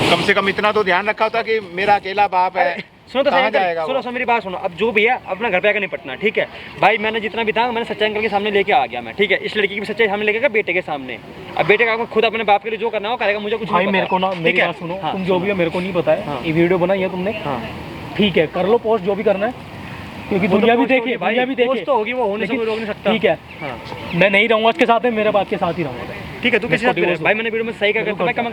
कम से कम इतना तो ध्यान रखा था कि मेरा अकेला बाप है। सुनो तो कहाँ सही जाएगा वो? सुनो मेरी बात सुनो। अब जो भी है अपना घर पे आकर निपटना, ठीक है भाई? मैंने जितना भी था मैंने सच्चाई अंकल के सामने लेके आ गया मैं, ठीक है? इस लड़की की भी सच्चाई सामने लेके गया बेटे के सामने। अब बेटे का खुद अपने बाप के लिए जो करना हो करेगा, मुझे कुछ भाई नहीं मेरे पता। को ना, ठीक मेरी है? बात सुनो, हाँ, तुम जो भी है मेरे को नहीं पता है। हाँ। ये वीडियो बनाई है तुमने, हाँ ठीक है, कर लो पोस्ट जो भी करना है, क्योंकि वो तो दुनिया भी पोस्ट देखे, होगी भाई, दुनिया भी देखे। पोस्ट तो होगी, वो होने से लेकिन कोई रोक नहीं सकता। ठीक है, हाँ मैं नहीं रहूंगा उसके साथ, मेरे बाप के साथ ही रहूंगा। ठीक है, तू किसी इसको साथ भी रह। divorce भाई मैंने वीडियो में सही क्या करता है, मैं